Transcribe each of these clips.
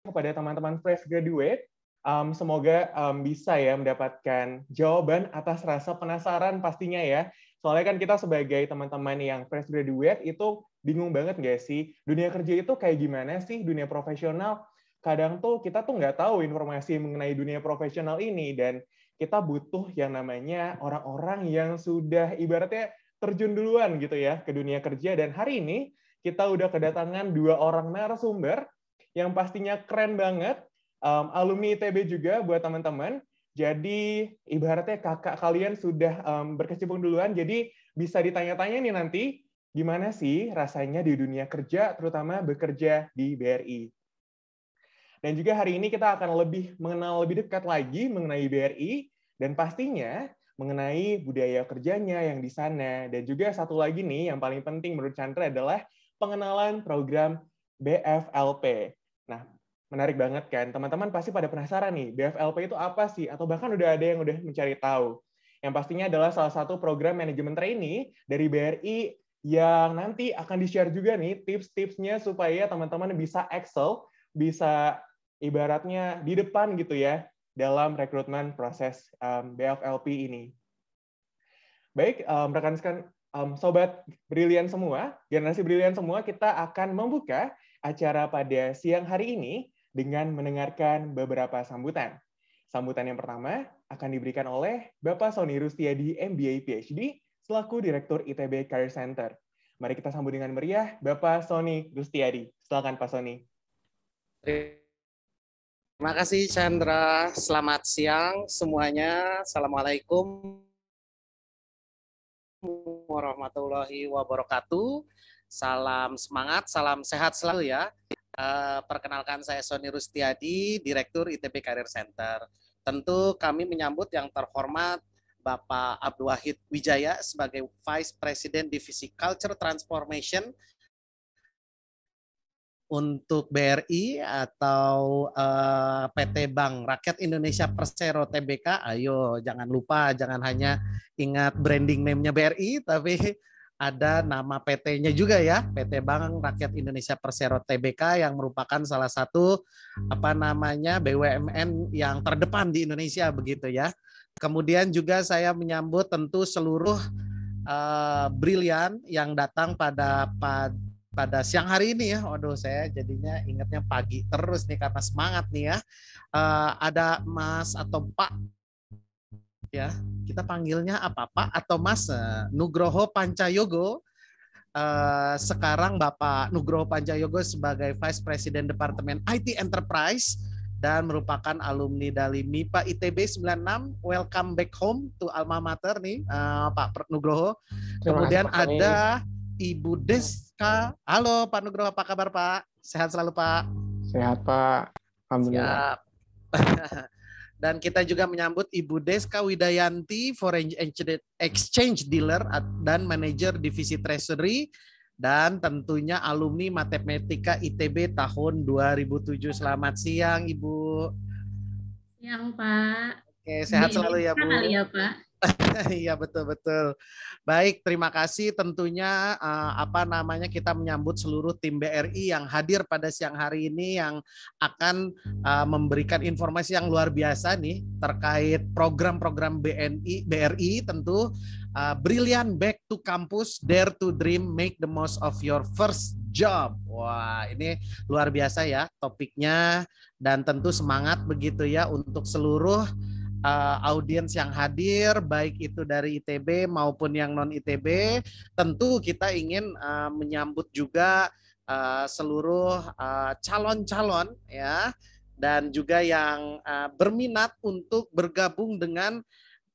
kepada teman-teman fresh graduate. Semoga bisa ya mendapatkan jawaban atas rasa penasaran pastinya ya. Soalnya kan kita sebagai teman-teman yang fresh graduate itu bingung banget nggak sih? Dunia kerja itu kayak gimana sih? Dunia profesional, kadang tuh kita tuh nggak tahu informasi mengenai dunia profesional ini, dan kita butuh yang namanya orang-orang yang sudah ibaratnya terjun duluan gitu ya ke dunia kerja. Dan hari ini kita udah kedatangan 2 orang narasumber yang pastinya keren banget, alumni ITB juga buat teman-teman. Jadi ibaratnya kakak kalian sudah berkecimpung duluan, jadi bisa ditanya-tanya nih nanti gimana sih rasanya di dunia kerja, terutama bekerja di BRI. Dan juga hari ini kita akan lebih mengenal lebih dekat lagi mengenai BRI, dan pastinya mengenai budaya kerjanya yang di sana. Dan juga satu lagi nih yang paling penting menurut Chandra adalah pengenalan program BFLP. Nah, menarik banget kan? Teman-teman pasti pada penasaran nih, BFLP itu apa sih? Atau bahkan udah ada yang udah mencari tahu. Yang pastinya adalah salah satu program manajemen trainee dari BRI yang nanti akan di-share juga nih tips-tipsnya supaya teman-teman bisa excel, bisa ibaratnya di depan gitu ya dalam rekrutmen proses BFLP ini. Baik, rekan-rekan sobat brilian semua, generasi brilian semua, kita akan membuka acara pada siang hari ini dengan mendengarkan beberapa sambutan. Sambutan yang pertama akan diberikan oleh Bapak Sony Rustiadi, MBA PhD, selaku Direktur ITB Career Center. Mari kita sambut dengan meriah Bapak Sony Rustiadi. Silakan Pak Sony. Terima kasih Chandra. Selamat siang semuanya. Assalamualaikum warahmatullahi wabarakatuh. Salam semangat, salam sehat selalu ya. Perkenalkan saya Sony Rustiadi, Direktur ITB Career Center. Tentu kami menyambut yang terhormat Bapak Abdul Wahid Wijaya sebagai Vice President Divisi Culture Transformation untuk BRI atau PT Bank Rakyat Indonesia Persero Tbk. Ayo jangan lupa, jangan hanya ingat branding name-nya BRI, tapi ada nama PT-nya juga ya, PT Bank Rakyat Indonesia Persero Tbk, yang merupakan salah satu BUMN yang terdepan di Indonesia begitu ya. Kemudian juga saya menyambut tentu seluruh brilian yang datang pada siang hari ini ya. Waduh, saya jadinya ingatnya pagi terus nih karena semangat nih ya. Ada Mas atau Pak ya, kita panggilnya apa, Pak atau Mas Nugroho Pancayogo. Sekarang Bapak Nugroho Pancayogo sebagai Vice President Departemen IT Enterprise dan merupakan alumni dari MIPA ITB 96. Welcome back home to alma mater nih, Pak Nugroho. Kemudian ada Ibu Deska. Halo Pak Nugroho, apa kabar Pak? Sehat selalu Pak? Sehat Pak, alhamdulillah. Siap. Dan kita juga menyambut Ibu Deska Widayanti, Foreign Exchange Dealer dan Manager Divisi Treasury, dan tentunya alumni Matematika ITB tahun 2007. Selamat siang Ibu. Siang Pak. Oke, sehat selalu ya Bu. Kali ya Pak. Iya betul-betul. Baik, terima kasih tentunya kita menyambut seluruh tim BRI yang hadir pada siang hari ini yang akan memberikan informasi yang luar biasa nih terkait program-program BRI tentu Brilliant Back to Campus, Dare to Dream, Make the Most of Your First Job. Wah, ini luar biasa ya topiknya, dan tentu semangat begitu ya untuk seluruh audiens yang hadir, baik itu dari ITB maupun yang non ITB. Tentu kita ingin menyambut juga seluruh calon-calon ya, dan juga yang berminat untuk bergabung dengan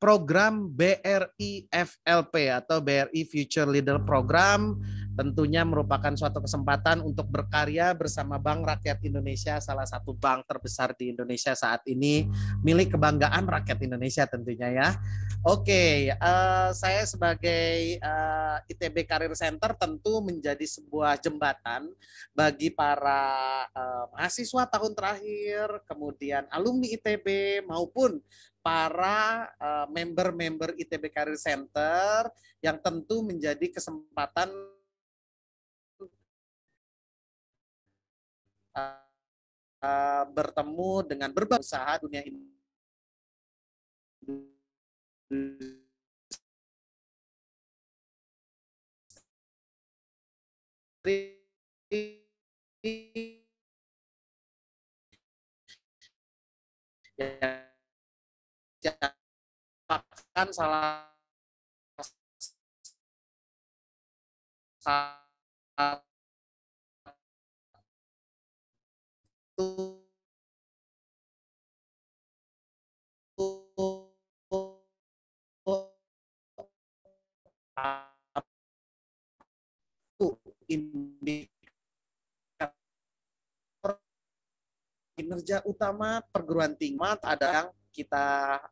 program BRI FLP atau BRI Future Leader Program. Tentunya merupakan suatu kesempatan untuk berkarya bersama Bank Rakyat Indonesia, salah satu bank terbesar di Indonesia saat ini, milik kebanggaan rakyat Indonesia tentunya ya. Oke, saya sebagai ITB Career Center tentu menjadi sebuah jembatan bagi para mahasiswa tahun terakhir, kemudian alumni ITB maupun para member-member ITB Career Center yang tentu menjadi kesempatan bertemu dengan berbagai usaha dunia industri yang akan salah satu indikator kinerja utama perguruan tinggi ada yang kita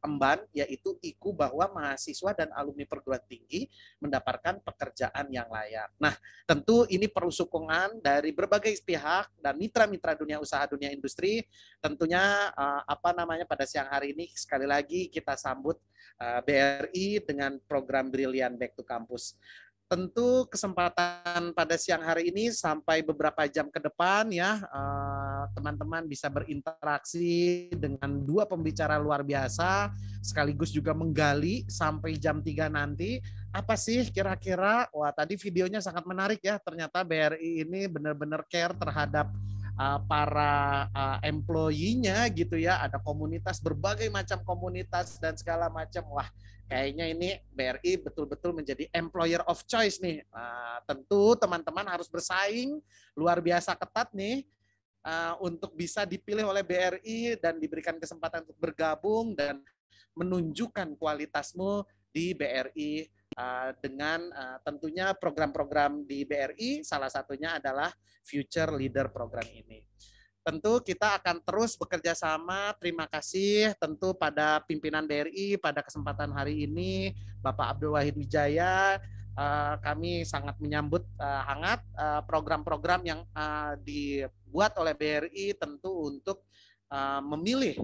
emban, yaitu IKU bahwa mahasiswa dan alumni perguruan tinggi mendapatkan pekerjaan yang layak. Nah, tentu ini perlu sokongan dari berbagai pihak dan mitra-mitra dunia usaha, dunia industri. Tentunya pada siang hari ini sekali lagi kita sambut BRI dengan program Brilliant Back to Campus. Tentu kesempatan pada siang hari ini sampai beberapa jam ke depan ya, teman-teman bisa berinteraksi dengan dua pembicara luar biasa, sekaligus juga menggali sampai jam 3 nanti. Apa sih kira-kira, wah tadi videonya sangat menarik ya, ternyata BRI ini benar-benar care terhadap para employee-nya gitu ya, ada komunitas, berbagai macam komunitas dan segala macam. Wah, kayaknya ini BRI betul-betul menjadi employer of choice nih. Tentu teman-teman harus bersaing luar biasa ketat nih untuk bisa dipilih oleh BRI dan diberikan kesempatan untuk bergabung dan menunjukkan kualitasmu di BRI dengan tentunya program-program di BRI, salah satunya adalah Future Leader Program ini. Tentu kita akan terus bekerja sama. Terima kasih tentu pada pimpinan BRI pada kesempatan hari ini, Bapak Abdul Wahid Wijaya. Kami sangat menyambut hangat program-program yang dibuat oleh BRI tentu untuk memilih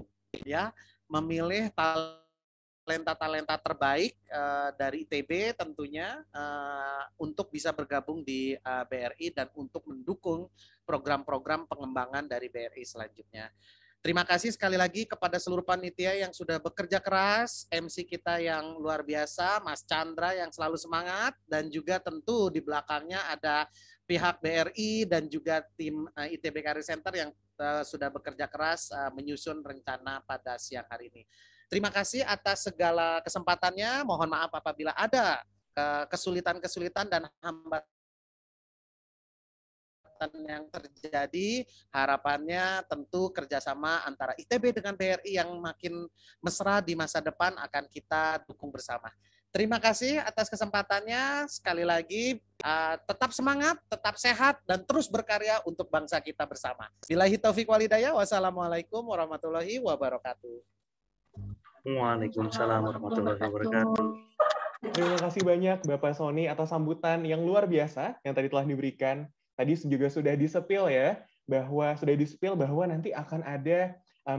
talenta-talenta terbaik dari ITB tentunya untuk bisa bergabung di BRI dan untuk mendukung program-program pengembangan dari BRI selanjutnya. Terima kasih sekali lagi kepada seluruh panitia yang sudah bekerja keras, MC kita yang luar biasa, Mas Chandra yang selalu semangat, dan juga tentu di belakangnya ada pihak BRI dan juga tim ITB Career Center yang sudah bekerja keras menyusun rencana pada siang hari ini. Terima kasih atas segala kesempatannya. Mohon maaf apabila ada kesulitan-kesulitan dan hambatan yang terjadi. Harapannya tentu kerjasama antara ITB dengan BRI yang makin mesra di masa depan akan kita dukung bersama. Terima kasih atas kesempatannya. Sekali lagi, tetap semangat, tetap sehat, dan terus berkarya untuk bangsa kita bersama. Billahi taufiq walhidayah. Wassalamualaikum warahmatullahi wabarakatuh. Waalaikumsalam warahmatullahi wabarakatuh. Terima kasih banyak Bapak Sony atas sambutan yang luar biasa yang tadi telah diberikan. Tadi juga sudah disepil ya, bahwa nanti akan ada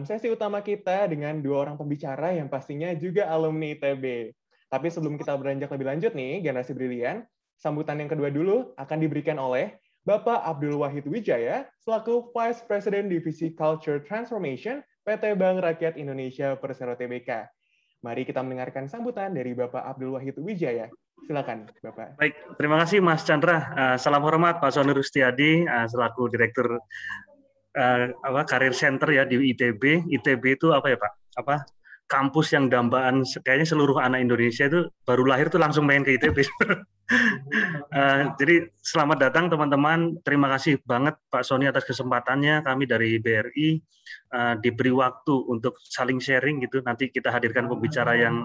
sesi utama kita dengan dua orang pembicara yang pastinya juga alumni ITB. Tapi sebelum kita beranjak lebih lanjut nih, Generasi Brilian, sambutan yang kedua dulu akan diberikan oleh Bapak Abdul Wahid Wijaya, selaku Vice President Divisi Culture Transformation PT Bank Rakyat Indonesia Persero Tbk. Mari kita mendengarkan sambutan dari Bapak Abdul Wahid Wijaya. Silakan, Bapak. Baik, terima kasih Mas Chandra. Salam hormat Pak Sony Rustiadi, selaku Direktur Career Center ya di ITB. ITB itu apa ya Pak? Kampus yang dambaan kayaknya seluruh anak Indonesia itu baru lahir tuh langsung main ke ITB. Jadi selamat datang teman-teman. Terima kasih banget Pak Sony atas kesempatannya. Kami dari BRI diberi waktu untuk saling sharing gitu. Nanti kita hadirkan pembicara yang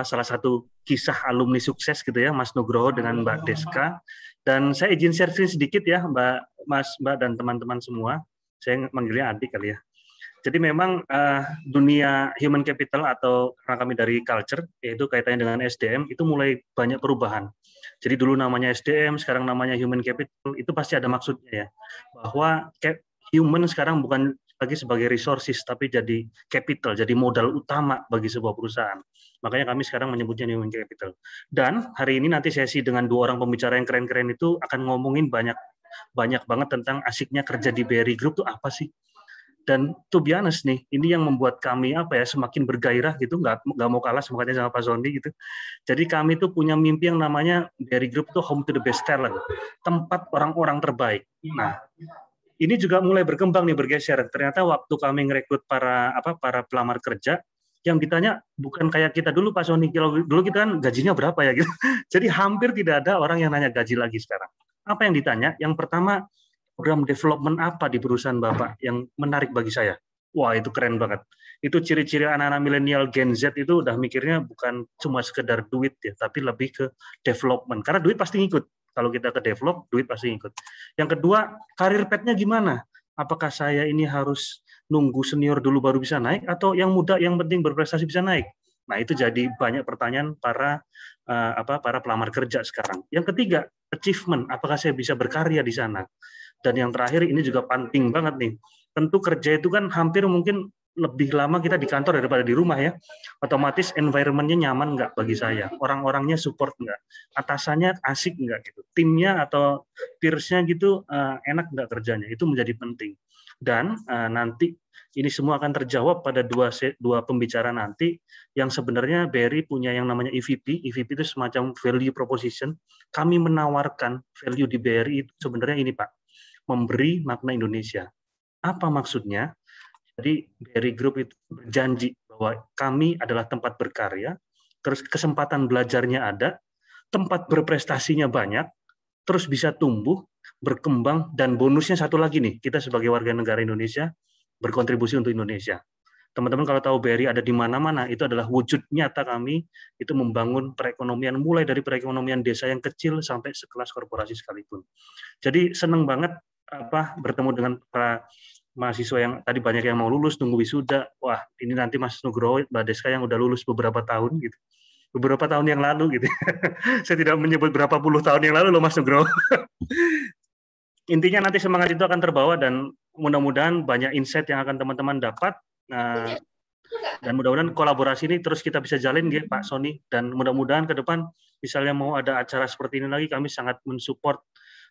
salah satu kisah alumni sukses gitu ya, Mas Nugroho dengan Mbak Deska. Dan saya izin sharing sedikit ya, Mbak dan teman-teman semua. Saya manggilnya adik kali ya. Jadi memang dunia human capital atau karena kami dari culture, yaitu kaitannya dengan SDM, itu mulai banyak perubahan. Jadi dulu namanya SDM, sekarang namanya human capital, itu pasti ada maksudnya ya. Bahwa human sekarang bukan lagi sebagai resources, tapi jadi capital, jadi modal utama bagi sebuah perusahaan. Makanya kami sekarang menyebutnya human capital. Dan hari ini nanti sesi dengan dua orang pembicara yang keren-keren itu akan ngomongin banyak banyak banget tentang asiknya kerja di BRI Group tuh apa sih. Dan to be honest nih, ini yang membuat kami semakin bergairah gitu, nggak mau kalah semangatnya sama Pak Sony gitu. Jadi kami tuh punya mimpi yang namanya BRI Group tuh home to the best talent, tempat orang-orang terbaik. Nah, ini juga mulai berkembang nih, bergeser. Ternyata waktu kami ngerekrut para pelamar kerja, yang ditanya bukan kayak kita dulu Pak Sony, kalau dulu kita kan gajinya berapa ya gitu. Jadi hampir tidak ada orang yang nanya gaji lagi sekarang. Apa yang ditanya? Yang pertama, program development apa di perusahaan Bapak yang menarik bagi saya? Wah, itu keren banget. Itu ciri-ciri anak-anak milenial Gen Z itu udah mikirnya bukan cuma sekedar duit ya, tapi lebih ke development. Karena duit pasti ngikut. Kalau kita ke develop, duit pasti ngikut. Yang kedua, karir path-nya gimana? Apakah saya ini harus nunggu senior dulu baru bisa naik, atau yang muda yang penting berprestasi bisa naik? Nah, itu jadi banyak pertanyaan para pelamar kerja sekarang. Yang ketiga, achievement. Apakah saya bisa berkarya di sana? Dan yang terakhir ini juga penting banget nih. Tentu kerja itu kan hampir mungkin lebih lama kita di kantor daripada di rumah ya. Otomatis environment-nya nyaman nggak bagi saya? Orang-orangnya support nggak? Atasannya asik nggak gitu? Timnya atau peers-nya gitu enak nggak kerjanya? Itu menjadi penting. Dan nanti ini semua akan terjawab pada dua pembicara nanti yang sebenarnya BRI punya yang namanya EVP. EVP itu semacam value proposition. Kami menawarkan value di BRI itu sebenarnya ini Pak, memberi makna Indonesia. Apa maksudnya? Jadi BRI Group itu berjanji bahwa kami adalah tempat berkarya, terus kesempatan belajarnya ada, tempat berprestasinya banyak, terus bisa tumbuh, berkembang, dan bonusnya satu lagi nih, kita sebagai warga negara Indonesia berkontribusi untuk Indonesia. Teman-teman kalau tahu BRI ada di mana-mana, itu adalah wujud nyata kami, itu membangun perekonomian, mulai dari perekonomian desa yang kecil sampai sekelas korporasi sekalipun. Jadi senang banget bertemu dengan para mahasiswa yang tadi banyak yang mau lulus, tunggu wisuda. Wah, ini nanti Mas Nugroho, Mbak Deska yang udah lulus beberapa tahun gitu. Beberapa tahun yang lalu gitu. Saya tidak menyebut berapa puluh tahun yang lalu loh Mas Nugroho. Intinya nanti semangat itu akan terbawa dan mudah-mudahan banyak insight yang akan teman-teman dapat. Dan mudah-mudahan kolaborasi ini terus kita bisa jalin gitu Pak Sony, dan mudah-mudahan ke depan misalnya mau ada acara seperti ini lagi, kami sangat mensupport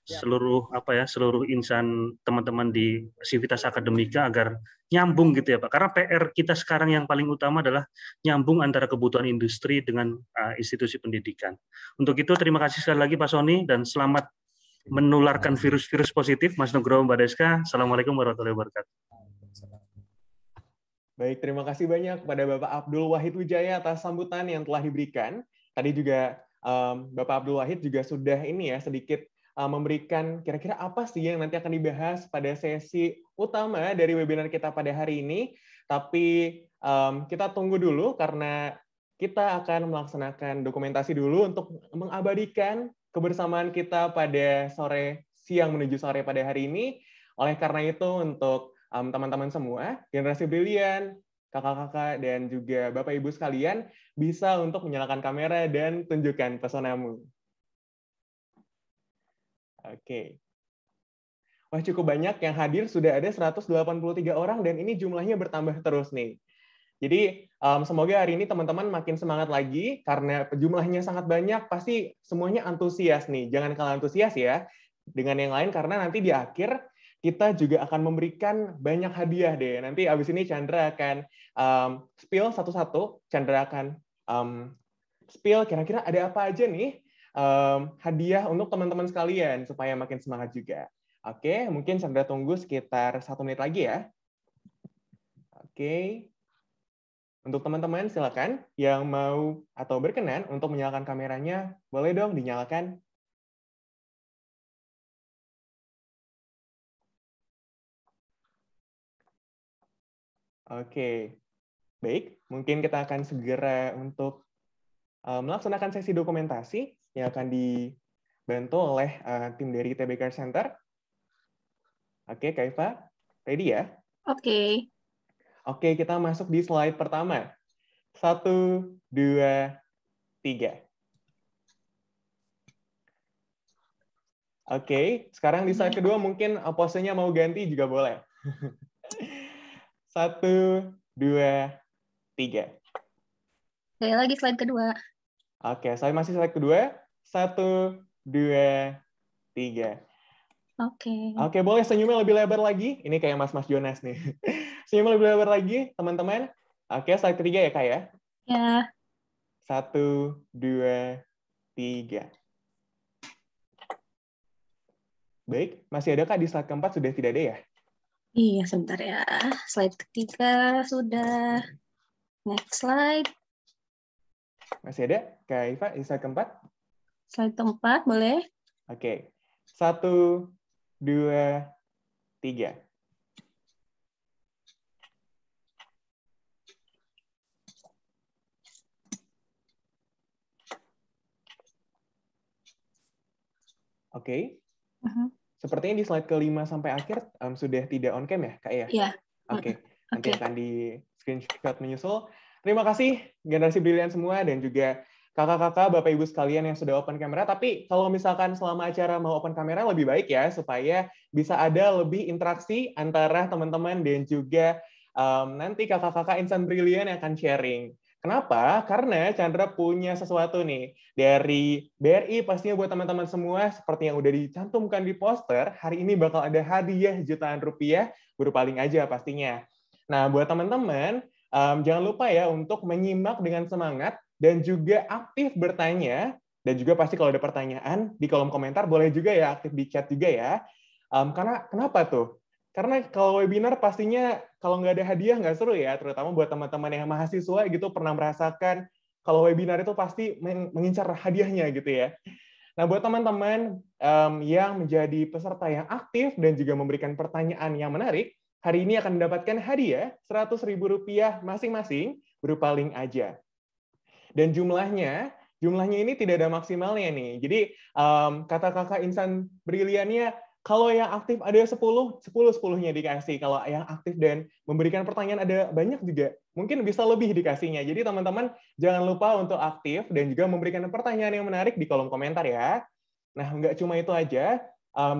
seluruh seluruh insan teman-teman di Civitas Akademika agar nyambung gitu ya Pak. Karena PR kita sekarang yang paling utama adalah nyambung antara kebutuhan industri dengan institusi pendidikan. Untuk itu terima kasih sekali lagi Pak Sony dan selamat menularkan virus-virus positif Mas Nugroho, Mbak Deska. Assalamualaikum warahmatullahi wabarakatuh. Baik, terima kasih banyak kepada Bapak Abdul Wahid Wijaya atas sambutan yang telah diberikan. Tadi juga Bapak Abdul Wahid juga sudah sedikit memberikan kira-kira apa sih yang nanti akan dibahas pada sesi utama dari webinar kita pada hari ini. Tapi kita tunggu dulu karena kita akan melaksanakan dokumentasi dulu untuk mengabadikan kebersamaan kita pada siang menuju sore pada hari ini. Oleh karena itu untuk teman-teman semua, generasi brilian, kakak-kakak, dan juga Bapak Ibu sekalian, bisa untuk menyalakan kamera dan tunjukkan pesonamu. Oke. Wah, cukup banyak yang hadir, sudah ada 183 orang, dan ini jumlahnya bertambah terus nih. Jadi, semoga hari ini teman-teman makin semangat lagi, karena jumlahnya sangat banyak, pasti semuanya antusias nih. Jangan kalah antusias ya dengan yang lain, karena nanti di akhir kita juga akan memberikan banyak hadiah deh. Nanti abis ini Chandra akan spill satu-satu. Chandra akan spill kira-kira ada apa aja nih hadiah untuk teman-teman sekalian supaya makin semangat juga. Oke, mungkin Chandra tunggu sekitar 1 menit lagi ya. Oke. Untuk teman-teman silakan yang mau atau berkenan untuk menyalakan kameranya, boleh dong dinyalakan. Oke, baik. Mungkin kita akan segera untuk melaksanakan sesi dokumentasi yang akan dibantu oleh tim dari TB Care Center. Oke, Kak Eva, ready ya? Oke. Oke, kita masuk di slide pertama. 1, 2, 3. Oke, sekarang di slide kedua mungkin posenya mau ganti juga boleh. 1, 2, 3. Saya lagi slide kedua. Oke, saya masih slide kedua. 1, 2, 3. Oke. Oke, boleh senyumnya lebih lebar lagi. Ini kayak Mas Jonas nih. Senyumnya lebih lebar lagi, teman-teman. Oke, slide ketiga ya, Kak ya. Ya. 1, 2, 3. Baik, masih ada Kak di slide keempat? Sudah tidak ada ya? Iya, sebentar ya. Slide ketiga sudah. Next slide. Masih ada, Kak Iva, di slide keempat? Slide keempat, boleh? Oke. 1, 2, 3. Oke. Sepertinya di slide kelima sampai akhir sudah tidak on cam ya, Kak ya? Iya. Oke. Nanti Oke. akan di screenshot menyusul. Terima kasih generasi brilian semua dan juga kakak-kakak, Bapak Ibu sekalian yang sudah open kamera. Tapi kalau misalkan selama acara mau open kamera lebih baik ya supaya bisa ada lebih interaksi antara teman-teman dan juga nanti kakak-kakak insan brilian yang akan sharing. Kenapa? Karena Chandra punya sesuatu nih dari BRI pastinya buat teman-teman semua seperti yang udah dicantumkan di poster, hari ini bakal ada hadiah jutaan rupiah berupa link aja pastinya. Nah, buat teman-teman jangan lupa ya untuk menyimak dengan semangat dan juga aktif bertanya dan juga pasti kalau ada pertanyaan di kolom komentar boleh juga ya aktif di chat juga ya. Karena kenapa tuh? Karena kalau webinar pastinya kalau nggak ada hadiah nggak seru ya, terutama buat teman-teman yang mahasiswa gitu pernah merasakan kalau webinar itu pasti mengincar hadiahnya gitu ya. Nah, buat teman-teman yang menjadi peserta yang aktif dan juga memberikan pertanyaan yang menarik, hari ini akan mendapatkan hadiah Rp100.000 masing-masing berupa link aja. Dan jumlahnya ini tidak ada maksimalnya nih. Jadi kata kakak insan briliannya, kalau yang aktif ada 10, 10-10-nya dikasih. Kalau yang aktif dan memberikan pertanyaan ada banyak juga, mungkin bisa lebih dikasihnya. Jadi teman-teman jangan lupa untuk aktif dan juga memberikan pertanyaan yang menarik di kolom komentar ya. Nah, nggak cuma itu aja,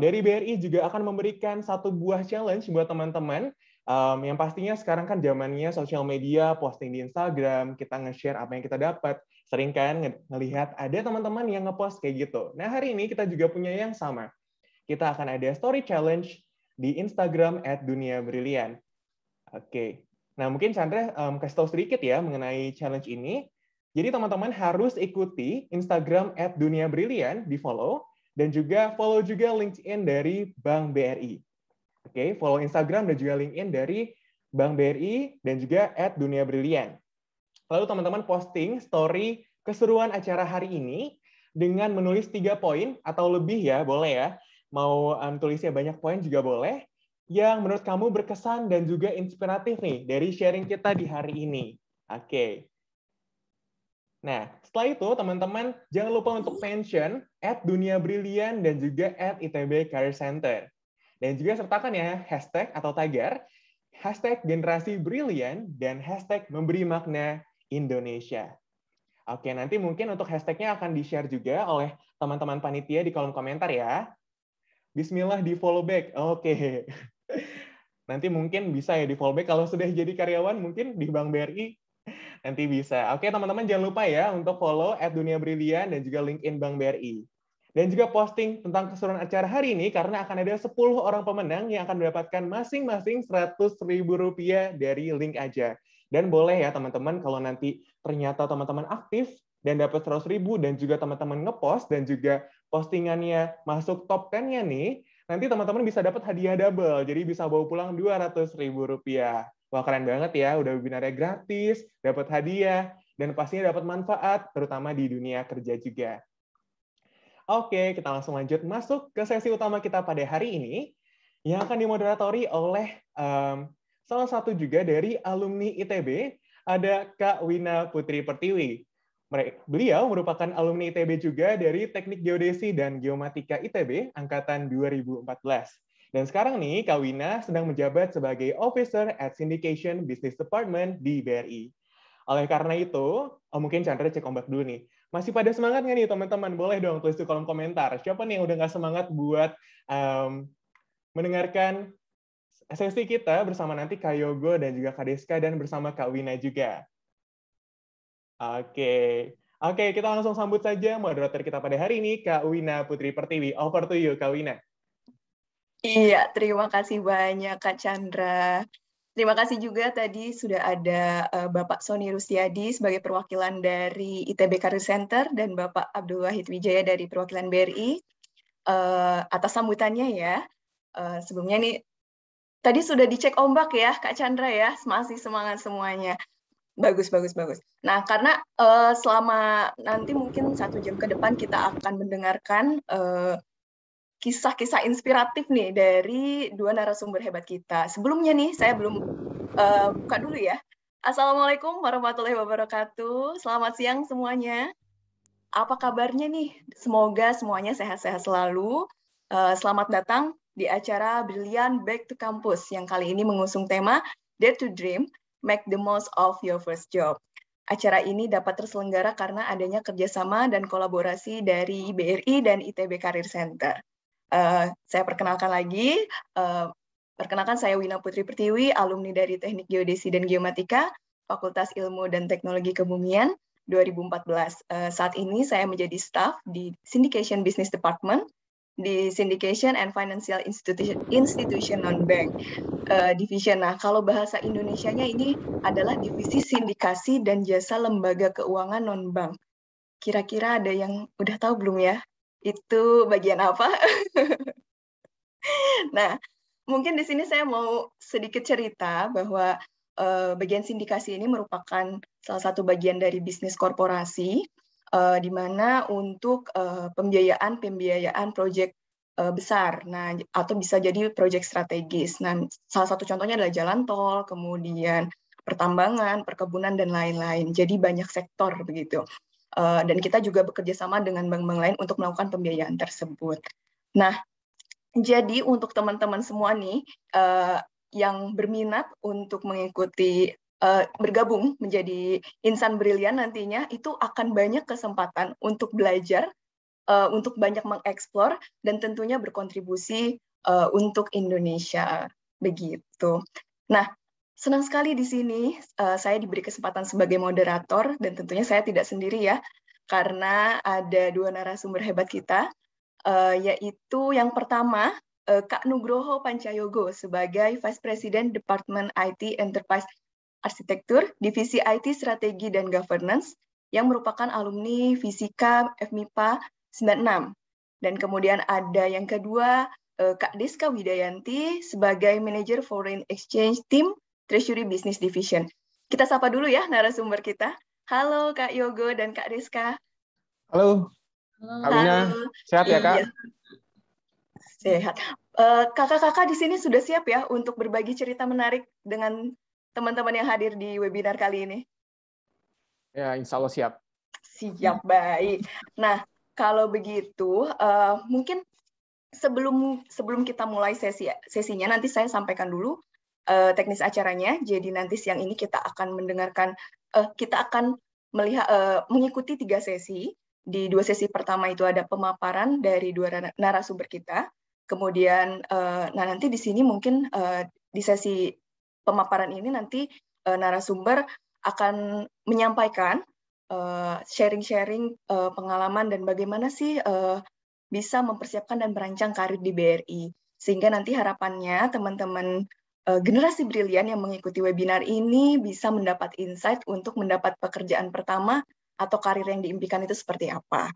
dari BRI juga akan memberikan satu buah challenge buat teman-teman. Yang pastinya sekarang kan zamannya sosial media, posting di Instagram, kita nge-share apa yang kita dapat. Sering kan ngelihat ada teman-teman yang nge-post kayak gitu. Nah, hari ini kita juga punya yang sama. Kita akan ada story challenge di Instagram @duniabrilian. Oke. Nah, mungkin Chandra kasih tahu sedikit ya mengenai challenge ini. Jadi teman-teman harus ikuti Instagram @duniabrilian, di-follow, dan juga follow juga LinkedIn dari Bank BRI. Oke, follow Instagram dan juga LinkedIn dari Bank BRI dan juga @duniabrilian. Lalu teman-teman posting story keseruan acara hari ini dengan menulis 3 poin atau lebih ya, boleh ya. Mau tulisnya banyak poin juga boleh. Yang menurut kamu berkesan dan juga inspiratif nih dari sharing kita di hari ini. Oke. Nah, setelah itu teman-teman jangan lupa untuk mention @duniabrilian dan juga @ITB Career Center. Dan juga sertakan ya hashtag atau tagar, hashtag generasi brilian dan hashtag memberi makna Indonesia. Oke, nanti mungkin untuk hashtagnya akan di-share juga oleh teman-teman panitia di kolom komentar ya. Bismillah di follow back. Oke. Nanti mungkin bisa ya di follow back kalau sudah jadi karyawan mungkin di Bank BRI nanti bisa. Oke, teman-teman jangan lupa ya untuk follow @duniabrilian dan juga LinkedIn Bank BRI. Dan juga posting tentang keseruan acara hari ini karena akan ada 10 orang pemenang yang akan mendapatkan masing-masing Rp100.000 dari link aja. Dan boleh ya teman-teman kalau nanti ternyata teman-teman aktif dan dapat 100.000 dan juga teman-teman ngepost dan juga postingannya masuk top 10-nya nih, nanti teman-teman bisa dapat hadiah double. Jadi bisa bawa pulang Rp200.000. Wah, keren banget ya, udah webinarnya gratis, dapat hadiah, dan pastinya dapat manfaat, terutama di dunia kerja juga. Oke, kita langsung lanjut masuk ke sesi utama kita pada hari ini, yang akan dimoderatori oleh salah satu juga dari alumni ITB, ada Kak Wina Putri Pertiwi. Beliau merupakan alumni ITB juga dari Teknik Geodesi dan Geomatika ITB, Angkatan 2014. Dan sekarang nih, Kak Wina sedang menjabat sebagai Officer at Syndication Business Department di BRI. Oleh karena itu, mungkin Chandra cek ombak dulu nih. Masih pada semangat nggak nih teman-teman? Boleh dong tulis di kolom komentar. Siapa nih yang udah nggak semangat buat mendengarkan sesi kita bersama nanti Kak Yogo dan juga Kak Deska dan bersama Kak Wina juga. Oke, kita langsung sambut saja moderator kita pada hari ini, Kak Wina Putri Pertiwi. Over to you, Kak Wina. Iya, terima kasih banyak Kak Chandra. Terima kasih juga tadi sudah ada Bapak Sony Rustiadi sebagai perwakilan dari ITB Career Center dan Bapak Abdul Wahid Wijaya dari perwakilan BRI atas sambutannya ya. Sebelumnya nih, tadi sudah dicek ombak ya Kak Chandra ya, masih semangat semuanya. Bagus, bagus, bagus. Nah, karena selama nanti mungkin 1 jam ke depan kita akan mendengarkan kisah-kisah inspiratif nih dari 2 narasumber hebat kita. Sebelumnya nih, saya belum buka dulu ya. Assalamualaikum warahmatullahi wabarakatuh. Selamat siang semuanya. Apa kabarnya nih? Semoga semuanya sehat-sehat selalu. Selamat datang di acara Brilian Back to Campus yang kali ini mengusung tema Dare to Dream, Make the Most of Your First Job. Acara ini dapat terselenggara karena adanya kerjasama dan kolaborasi dari BRI dan ITB Career Center. Saya perkenalkan lagi, perkenalkan saya Wina Putri Pertiwi, alumni dari Teknik Geodesi dan Geomatika, Fakultas Ilmu dan Teknologi Kebumian 2014. Saat ini saya menjadi staf di Syndication Business Department, di Syndication and Financial Institution Non-Bank Division. Nah, kalau bahasa Indonesianya ini adalah Divisi Sindikasi dan Jasa Lembaga Keuangan Non-Bank. Kira-kira ada yang udah tahu belum ya? Itu bagian apa? Nah, mungkin di sini saya mau sedikit cerita bahwa bagian sindikasi ini merupakan salah satu bagian dari bisnis korporasi, di mana untuk pembiayaan proyek besar, nah atau bisa jadi proyek strategis. Nah, salah satu contohnya adalah jalan tol, kemudian pertambangan, perkebunan dan lain-lain. Jadi banyak sektor begitu. Dan kita juga bekerja sama dengan bank-bank lain untuk melakukan pembiayaan tersebut. Nah, jadi untuk teman-teman semua nih yang berminat untuk mengikuti bergabung menjadi insan brilian nantinya, itu akan banyak kesempatan untuk belajar, untuk banyak mengeksplor dan tentunya berkontribusi untuk Indonesia begitu. Nah, senang sekali di sini saya diberi kesempatan sebagai moderator dan tentunya saya tidak sendiri ya, karena ada 2 narasumber hebat kita, yaitu yang pertama Kak Nugroho Pancayogo sebagai Vice President Department IT Enterprise Arsitektur, Divisi IT Strategi dan Governance, yang merupakan alumni Fisika FMIPA 96. Dan kemudian ada yang kedua Kak Deska Widayanti sebagai Manager Foreign Exchange Team Treasury Business Division. Kita sapa dulu ya narasumber kita. Halo Kak Yogo dan Kak Deska. Halo, Kak Wina. Sehat ya, Kak? Iya. Sehat. Kakak-kakak di sini sudah siap ya untuk berbagi cerita menarik dengan teman-teman yang hadir di webinar kali ini? Ya, insya Allah siap. Siap, baik. Nah, kalau begitu, mungkin sebelum kita mulai sesinya, nanti saya sampaikan dulu teknis acaranya. Jadi nanti siang ini kita akan mendengarkan, kita akan melihat mengikuti 3 sesi. Di 2 sesi pertama itu ada pemaparan dari 2 narasumber kita. Kemudian, nah nanti di sini mungkin di sesi pemaparan ini nanti narasumber akan menyampaikan sharing-sharing pengalaman dan bagaimana sih bisa mempersiapkan dan merancang karir di BRI. Sehingga nanti harapannya teman-teman generasi brilian yang mengikuti webinar ini bisa mendapat insight untuk mendapat pekerjaan pertama atau karir yang diimpikan itu seperti apa.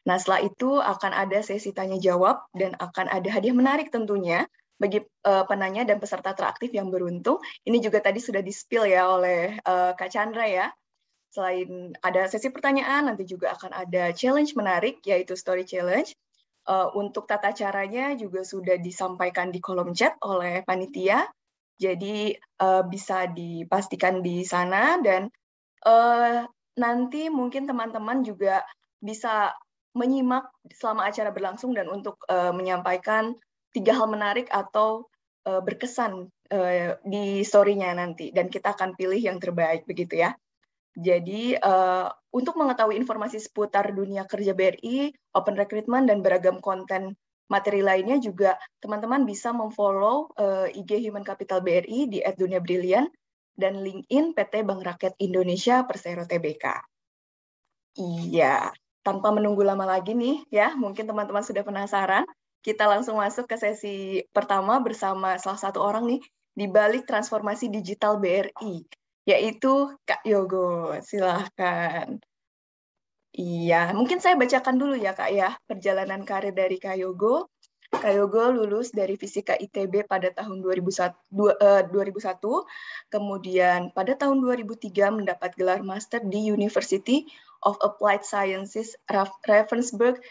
Nah, setelah itu akan ada sesi tanya-jawab dan akan ada hadiah menarik tentunya bagi penanya dan peserta teraktif yang beruntung. Ini juga tadi sudah di-spill ya oleh Kak Chandra ya. Selain ada sesi pertanyaan, nanti juga akan ada challenge menarik, yaitu story challenge. Untuk tata caranya juga sudah disampaikan di kolom chat oleh panitia. Jadi bisa dipastikan di sana dan nanti mungkin teman-teman juga bisa menyimak selama acara berlangsung dan untuk menyampaikan 3 hal menarik atau berkesan di story-nya nanti. Dan kita akan pilih yang terbaik begitu ya. Jadi untuk mengetahui informasi seputar dunia kerja BRI, open recruitment, dan beragam konten materi lainnya juga teman-teman bisa memfollow IG Human Capital BRI di @duniabrilian dan LinkedIn PT Bank Rakyat Indonesia Persero Tbk. Iya, tanpa menunggu lama lagi nih ya, mungkin teman-teman sudah penasaran. kita langsung masuk ke sesi pertama bersama salah satu orang nih di balik transformasi digital BRI, yaitu Kak Yogo. Silahkan. Iya, mungkin saya bacakan dulu ya Kak ya, perjalanan karir dari Kak Yogo. Kak Yogo lulus dari Fisika ITB pada tahun 2001, kemudian pada tahun 2003 mendapat gelar master di University of Applied Sciences Ravensburg,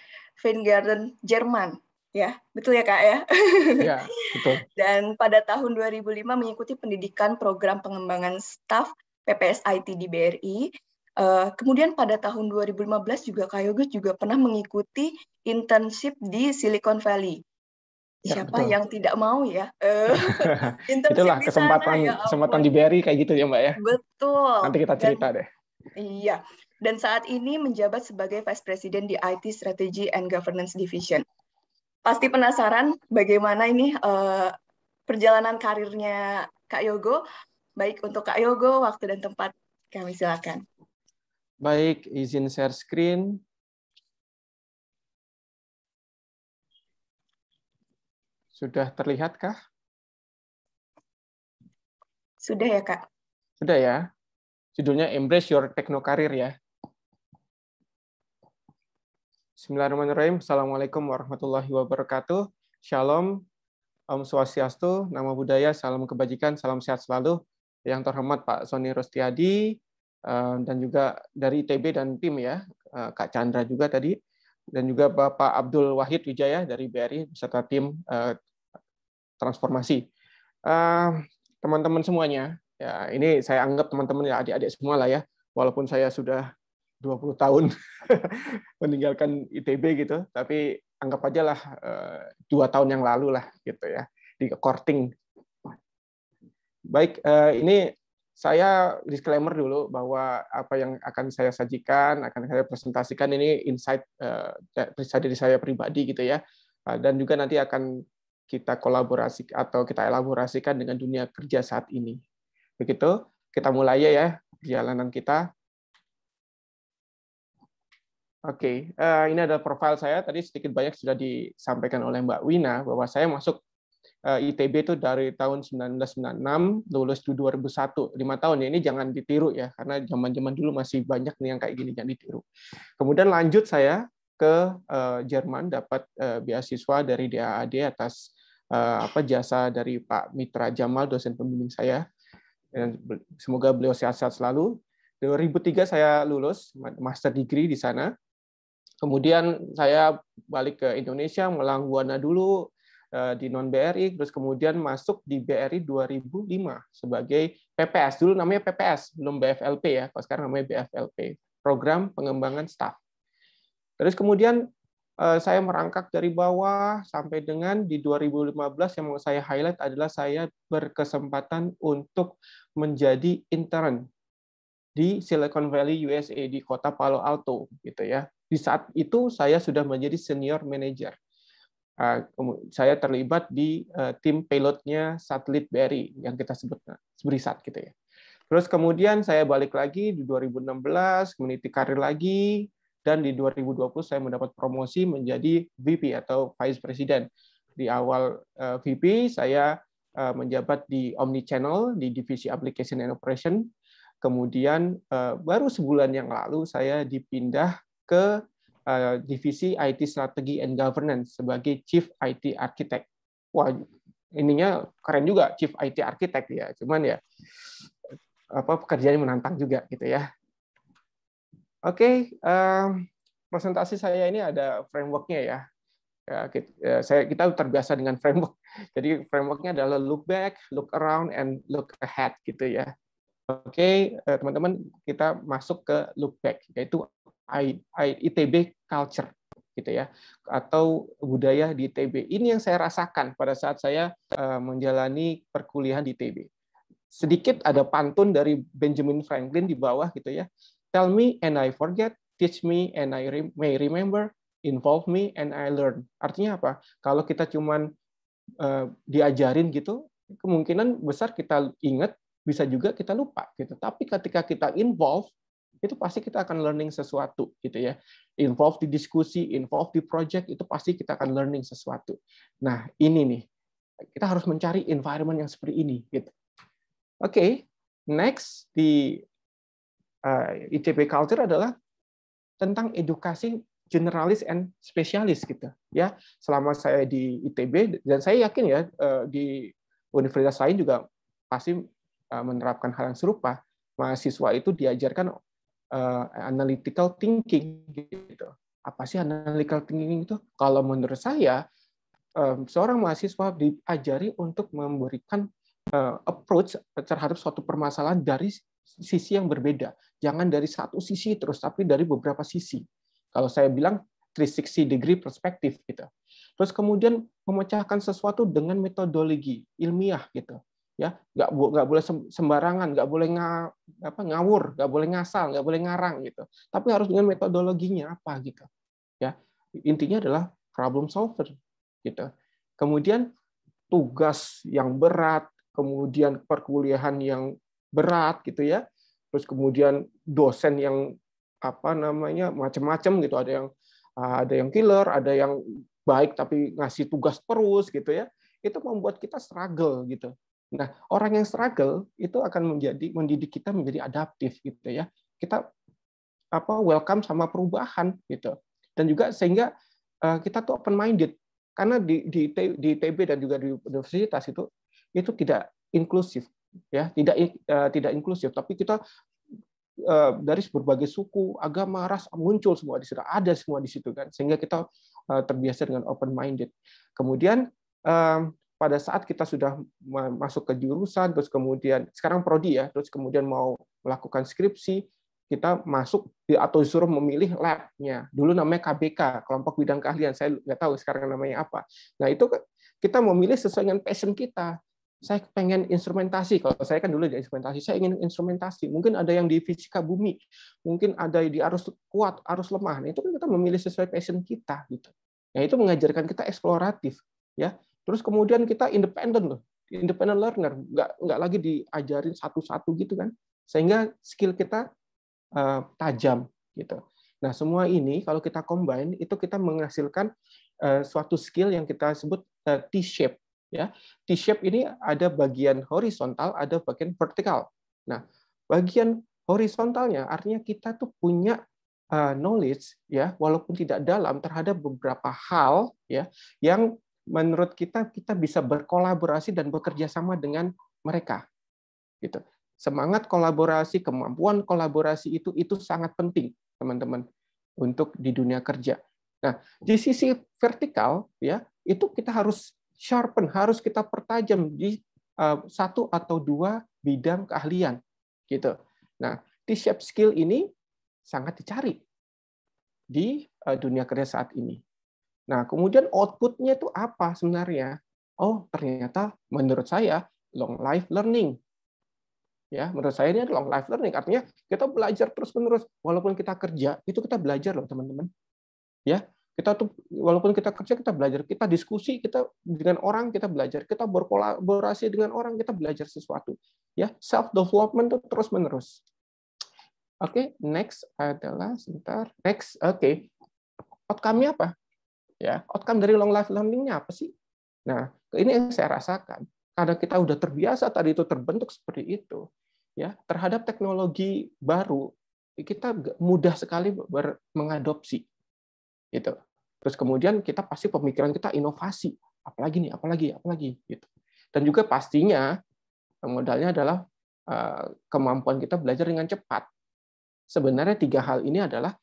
Weingarten, Jerman. Ya, betul ya Kak ya? Ya, betul. Dan pada tahun 2005 mengikuti pendidikan program pengembangan staf PPS IT di BRI. Kemudian pada tahun 2015 juga Kak Yogo juga pernah mengikuti internship di Silicon Valley. Ya, Siapa betul. yang tidak mau ya? Itulah Internship di kesempatan sana, ya kesempatan ampun. di BRI kayak gitu ya Mbak ya. Betul. Nanti kita cerita deh. Iya. Dan saat ini menjabat sebagai Vice President di IT Strategy and Governance Division. Pasti penasaran bagaimana ini perjalanan karirnya Kak Yogo. Baik, untuk Kak Yogo, waktu dan tempat kami silakan. Baik, izin share screen. Sudah terlihatkah? Sudah ya, Kak? Sudah ya. Judulnya Embrace Your Techno Career ya. Bismillahirrahmanirrahim. Assalamualaikum warahmatullahi wabarakatuh. Shalom, Om Swastiastu, Namo Buddhaya, salam kebajikan, salam sehat selalu. Yang terhormat Pak Sony Rostiadi, dan juga dari ITB dan tim ya, Kak Chandra juga tadi, dan juga Bapak Abdul Wahid Wijaya dari BRI beserta tim transformasi. Teman-teman semuanya, ya ini saya anggap teman-teman ya adik-adik semua lah ya, walaupun saya sudah 20 tahun meninggalkan ITB gitu, tapi anggap aja lah 2 tahun yang lalu lah gitu ya di Korting. Baik, ini saya disclaimer dulu bahwa apa yang akan saya sajikan, akan saya presentasikan ini insight dari saya pribadi gitu ya, dan juga nanti akan kita kolaborasi atau kita elaborasikan dengan dunia kerja saat ini. Begitu, kita mulai ya perjalanan kita. Oke, ini ada profil saya. Tadi sedikit banyak sudah disampaikan oleh Mbak Wina bahwa saya masuk ITB itu dari tahun 1996, lulus di 2001, 5 tahun ya. Ini jangan ditiru ya, karena zaman-zaman dulu masih banyak nih yang kayak gini, jangan ditiru. Kemudian lanjut saya ke Jerman, dapat beasiswa dari DAAD atas jasa dari Pak Mitra Jamal, dosen pembimbing saya. Dan semoga beliau sehat-sehat selalu. 2003 saya lulus master degree di sana. Kemudian saya balik ke Indonesia, melang buana dulu di non-BRI, terus kemudian masuk di BRI 2005 sebagai PPS. Dulu namanya PPS, belum BFLP ya, kalau sekarang namanya BFLP, Program Pengembangan Staf. Terus kemudian saya merangkak dari bawah sampai dengan di 2015 yang mau saya highlight adalah saya berkesempatan untuk menjadi intern di Silicon Valley, USA, di kota Palo Alto, gitu ya. Di saat itu saya sudah menjadi senior manager. Saya terlibat di tim pilotnya satelit BRI yang kita sebut SBRISAT, gitu ya. Terus kemudian saya balik lagi di 2016, community career lagi, dan di 2020 saya mendapat promosi menjadi VP atau Vice President. Di awal VP saya menjabat di Omnichannel di divisi Application and Operation. Kemudian baru sebulan yang lalu saya dipindah ke divisi IT Strategy and Governance sebagai Chief IT Architect. Wah, ininya keren juga, Chief IT Architect ya. Cuman ya pekerjaannya menantang juga gitu ya. Oke, presentasi saya ini ada framework-nya ya. Kita terbiasa dengan framework. Jadi framework-nya adalah look back, look around, and look ahead gitu ya. Oke, teman-teman, kita masuk ke look back, yaitu ITB culture, gitu ya, atau budaya di ITB. Ini yang saya rasakan pada saat saya menjalani perkuliahan di ITB. Sedikit ada pantun dari Benjamin Franklin di bawah, gitu ya. Tell me and I forget, teach me and I may remember, involve me and I learn. Artinya apa? Kalau kita cuman diajarin gitu, kemungkinan besar kita ingat, bisa juga kita lupa gitu. Tapi ketika kita involve, itu pasti kita akan learning sesuatu gitu ya. Involve di diskusi, involve di project, itu pasti kita akan learning sesuatu. Nah, ini nih, kita harus mencari environment yang seperti ini gitu. Oke, next di ITB culture adalah tentang edukasi generalis and spesialis gitu ya. Selama saya di ITB, dan saya yakin ya di universitas lain juga pasti menerapkan hal yang serupa. Mahasiswa itu diajarkan analytical thinking gitu. Apa sih analytical thinking itu? Kalau menurut saya, seorang mahasiswa diajari untuk memberikan approach terhadap suatu permasalahan dari sisi yang berbeda. Jangan dari satu sisi terus, tapi dari beberapa sisi. Kalau saya bilang 360 degree perspektif gitu. Terus kemudian memecahkan sesuatu dengan metodologi ilmiah gitu. Ya, nggak boleh sembarangan, nggak boleh ngawur, nggak boleh ngasal, nggak boleh ngarang gitu. Tapi harus dengan metodologinya apa gitu. Ya, intinya adalah problem solver gitu. Kemudian tugas yang berat, kemudian perkuliahan yang berat gitu ya. Terus kemudian dosen yang macam-macam gitu, ada yang killer, ada yang baik tapi ngasih tugas terus gitu ya. Itu membuat kita struggle gitu. Nah, orang yang struggle itu akan mendidik kita menjadi adaptif gitu ya. Kita welcome sama perubahan gitu. Dan juga sehingga kita tuh open minded, karena di ITB dan juga di universitas itu tidak inklusif ya, tidak inklusif, tapi kita dari berbagai suku, agama, ras muncul semua di situ, ada semua di situ kan, sehingga kita terbiasa dengan open minded. Kemudian pada saat kita sudah masuk ke jurusan, terus kemudian sekarang prodi ya, terus kemudian mau melakukan skripsi, kita masuk atau disuruh memilih lab-nya. Dulu namanya KBK, kelompok bidang keahlian, saya nggak tahu sekarang namanya apa. Nah itu kita memilih sesuai dengan passion kita. Saya pengen instrumentasi, kalau saya kan dulu di instrumentasi, saya ingin instrumentasi. Mungkin ada yang di fisika bumi, mungkin ada di arus kuat, arus lemah. Nah, itu kan kita memilih sesuai passion kita gitu. Nah, itu mengajarkan kita eksploratif ya. Terus kemudian kita independen loh, independent learner, nggak lagi diajarin satu-satu gitu kan, sehingga skill kita tajam gitu. Nah, semua ini kalau kita combine itu kita menghasilkan suatu skill yang kita sebut T-shape ya. T-shape ini ada bagian horizontal, ada bagian vertikal. Nah, bagian horizontalnya artinya kita tuh punya knowledge ya, walaupun tidak dalam terhadap beberapa hal ya yang menurut kita bisa berkolaborasi dan bekerja sama dengan mereka. Gitu. Semangat kolaborasi, kemampuan kolaborasi itu sangat penting, teman-teman, untuk di dunia kerja. Nah, di sisi vertikal ya, itu kita harus sharpen, harus kita pertajam di satu atau dua bidang keahlian gitu. Nah, T-shape skill ini sangat dicari di dunia kerja saat ini. Nah, kemudian output-nya itu apa sebenarnya? Oh, ternyata menurut saya long life learning. Ya, menurut saya ini long life learning, artinya kita belajar terus-menerus. Walaupun kita kerja, itu kita belajar loh, teman-teman. Ya, kita tuh walaupun kita kerja kita belajar, kita diskusi, kita dengan orang kita belajar, kita berkolaborasi dengan orang kita belajar sesuatu. Ya, self development itu terus-menerus. Oke, next adalah sebentar. Next, oke. Outcome-nya apa? Ya, outcome dari long life learning-nya apa sih? Nah, ini yang saya rasakan. Karena kita udah terbiasa tadi itu terbentuk seperti itu, ya, terhadap teknologi baru, kita mudah sekali mengadopsi. Gitu. Terus kemudian kita pasti pemikiran kita inovasi, apalagi gitu. Dan juga pastinya modalnya adalah kemampuan kita belajar dengan cepat. Sebenarnya 3 hal ini adalah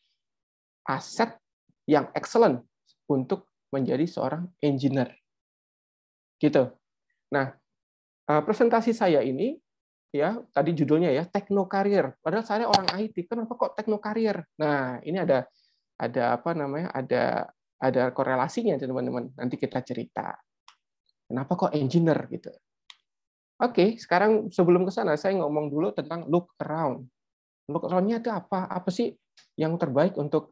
aset yang excellent untuk menjadi seorang engineer. Gitu. Nah, presentasi saya ini ya, tadi judulnya ya, teknokarir. Padahal saya orang IT. Kenapa kok teknokarir? Nah, ini ada ada korelasinya, teman-teman. Nanti kita cerita. Kenapa kok engineer gitu. Oke, sekarang sebelum ke sana saya ngomong dulu tentang look around. Look around-nya itu apa? Apa sih yang terbaik untuk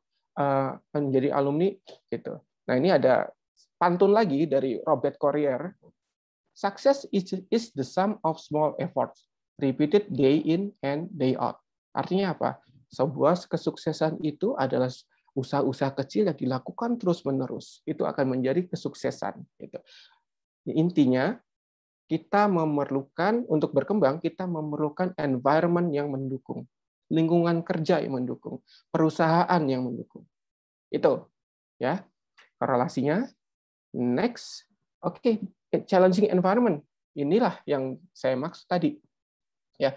menjadi alumni gitu. Nah, ini ada pantun lagi dari Robert Collier. Success is the sum of small efforts repeated day in and day out. Artinya apa? sebuah kesuksesan itu adalah usaha-usaha kecil yang dilakukan terus-menerus. Itu akan menjadi kesuksesan. Gitu. Intinya, kita memerlukan, untuk berkembang, kita memerlukan environment yang mendukung. Lingkungan kerja yang mendukung. Perusahaan yang mendukung. Itu. Ya, korelasinya. Next. Oke, challenging environment. Inilah yang saya maksud tadi. Ya,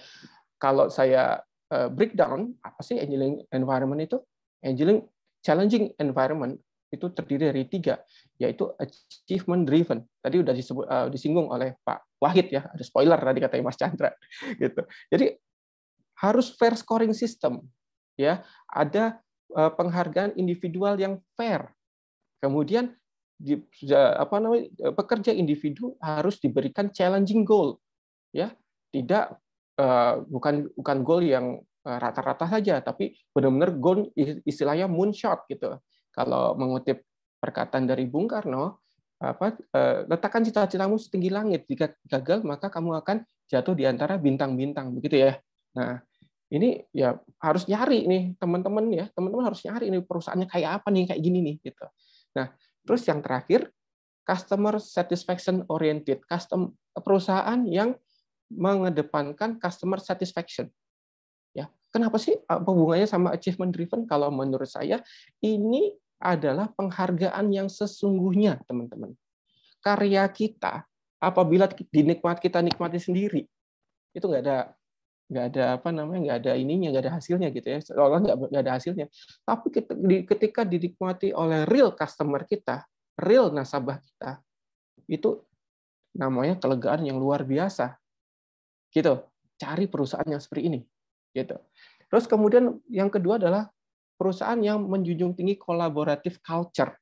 kalau saya breakdown, apa sih engineering environment itu? Engineering challenging environment itu terdiri dari 3, yaitu achievement driven. Tadi sudah disinggung oleh Pak Wahid ya, ada spoiler tadi katanya Mas Chandra. Gitu. Jadi harus fair scoring system, ya, ada penghargaan individual yang fair. Kemudian pekerja individu harus diberikan challenging goal, ya, tidak bukan goal yang rata-rata saja, tapi benar-benar goal istilahnya moonshot gitu. Kalau mengutip perkataan dari Bung Karno, letakkan cita-citamu setinggi langit. Jika gagal, maka kamu akan jatuh di antara bintang-bintang, begitu ya. Nah, ini ya harus nyari nih teman-teman ya, teman-teman harus nyari ini perusahaannya kayak apa nih, kayak gini nih gitu. Nah, terus yang terakhir, customer satisfaction oriented, perusahaan yang mengedepankan customer satisfaction. Ya, kenapa sih hubungannya sama achievement driven? Kalau menurut saya ini adalah penghargaan yang sesungguhnya, teman-teman. Karya kita apabila kita nikmati sendiri, itu nggak ada ininya, nggak ada hasilnya gitu ya. Seolah nggak ada hasilnya. Tapi ketika dinikmati oleh real customer kita, real nasabah kita, itu namanya kelegaan yang luar biasa. Gitu. Cari perusahaan yang seperti ini. Gitu. Terus kemudian yang kedua adalah perusahaan yang menjunjung tinggi collaborative culture.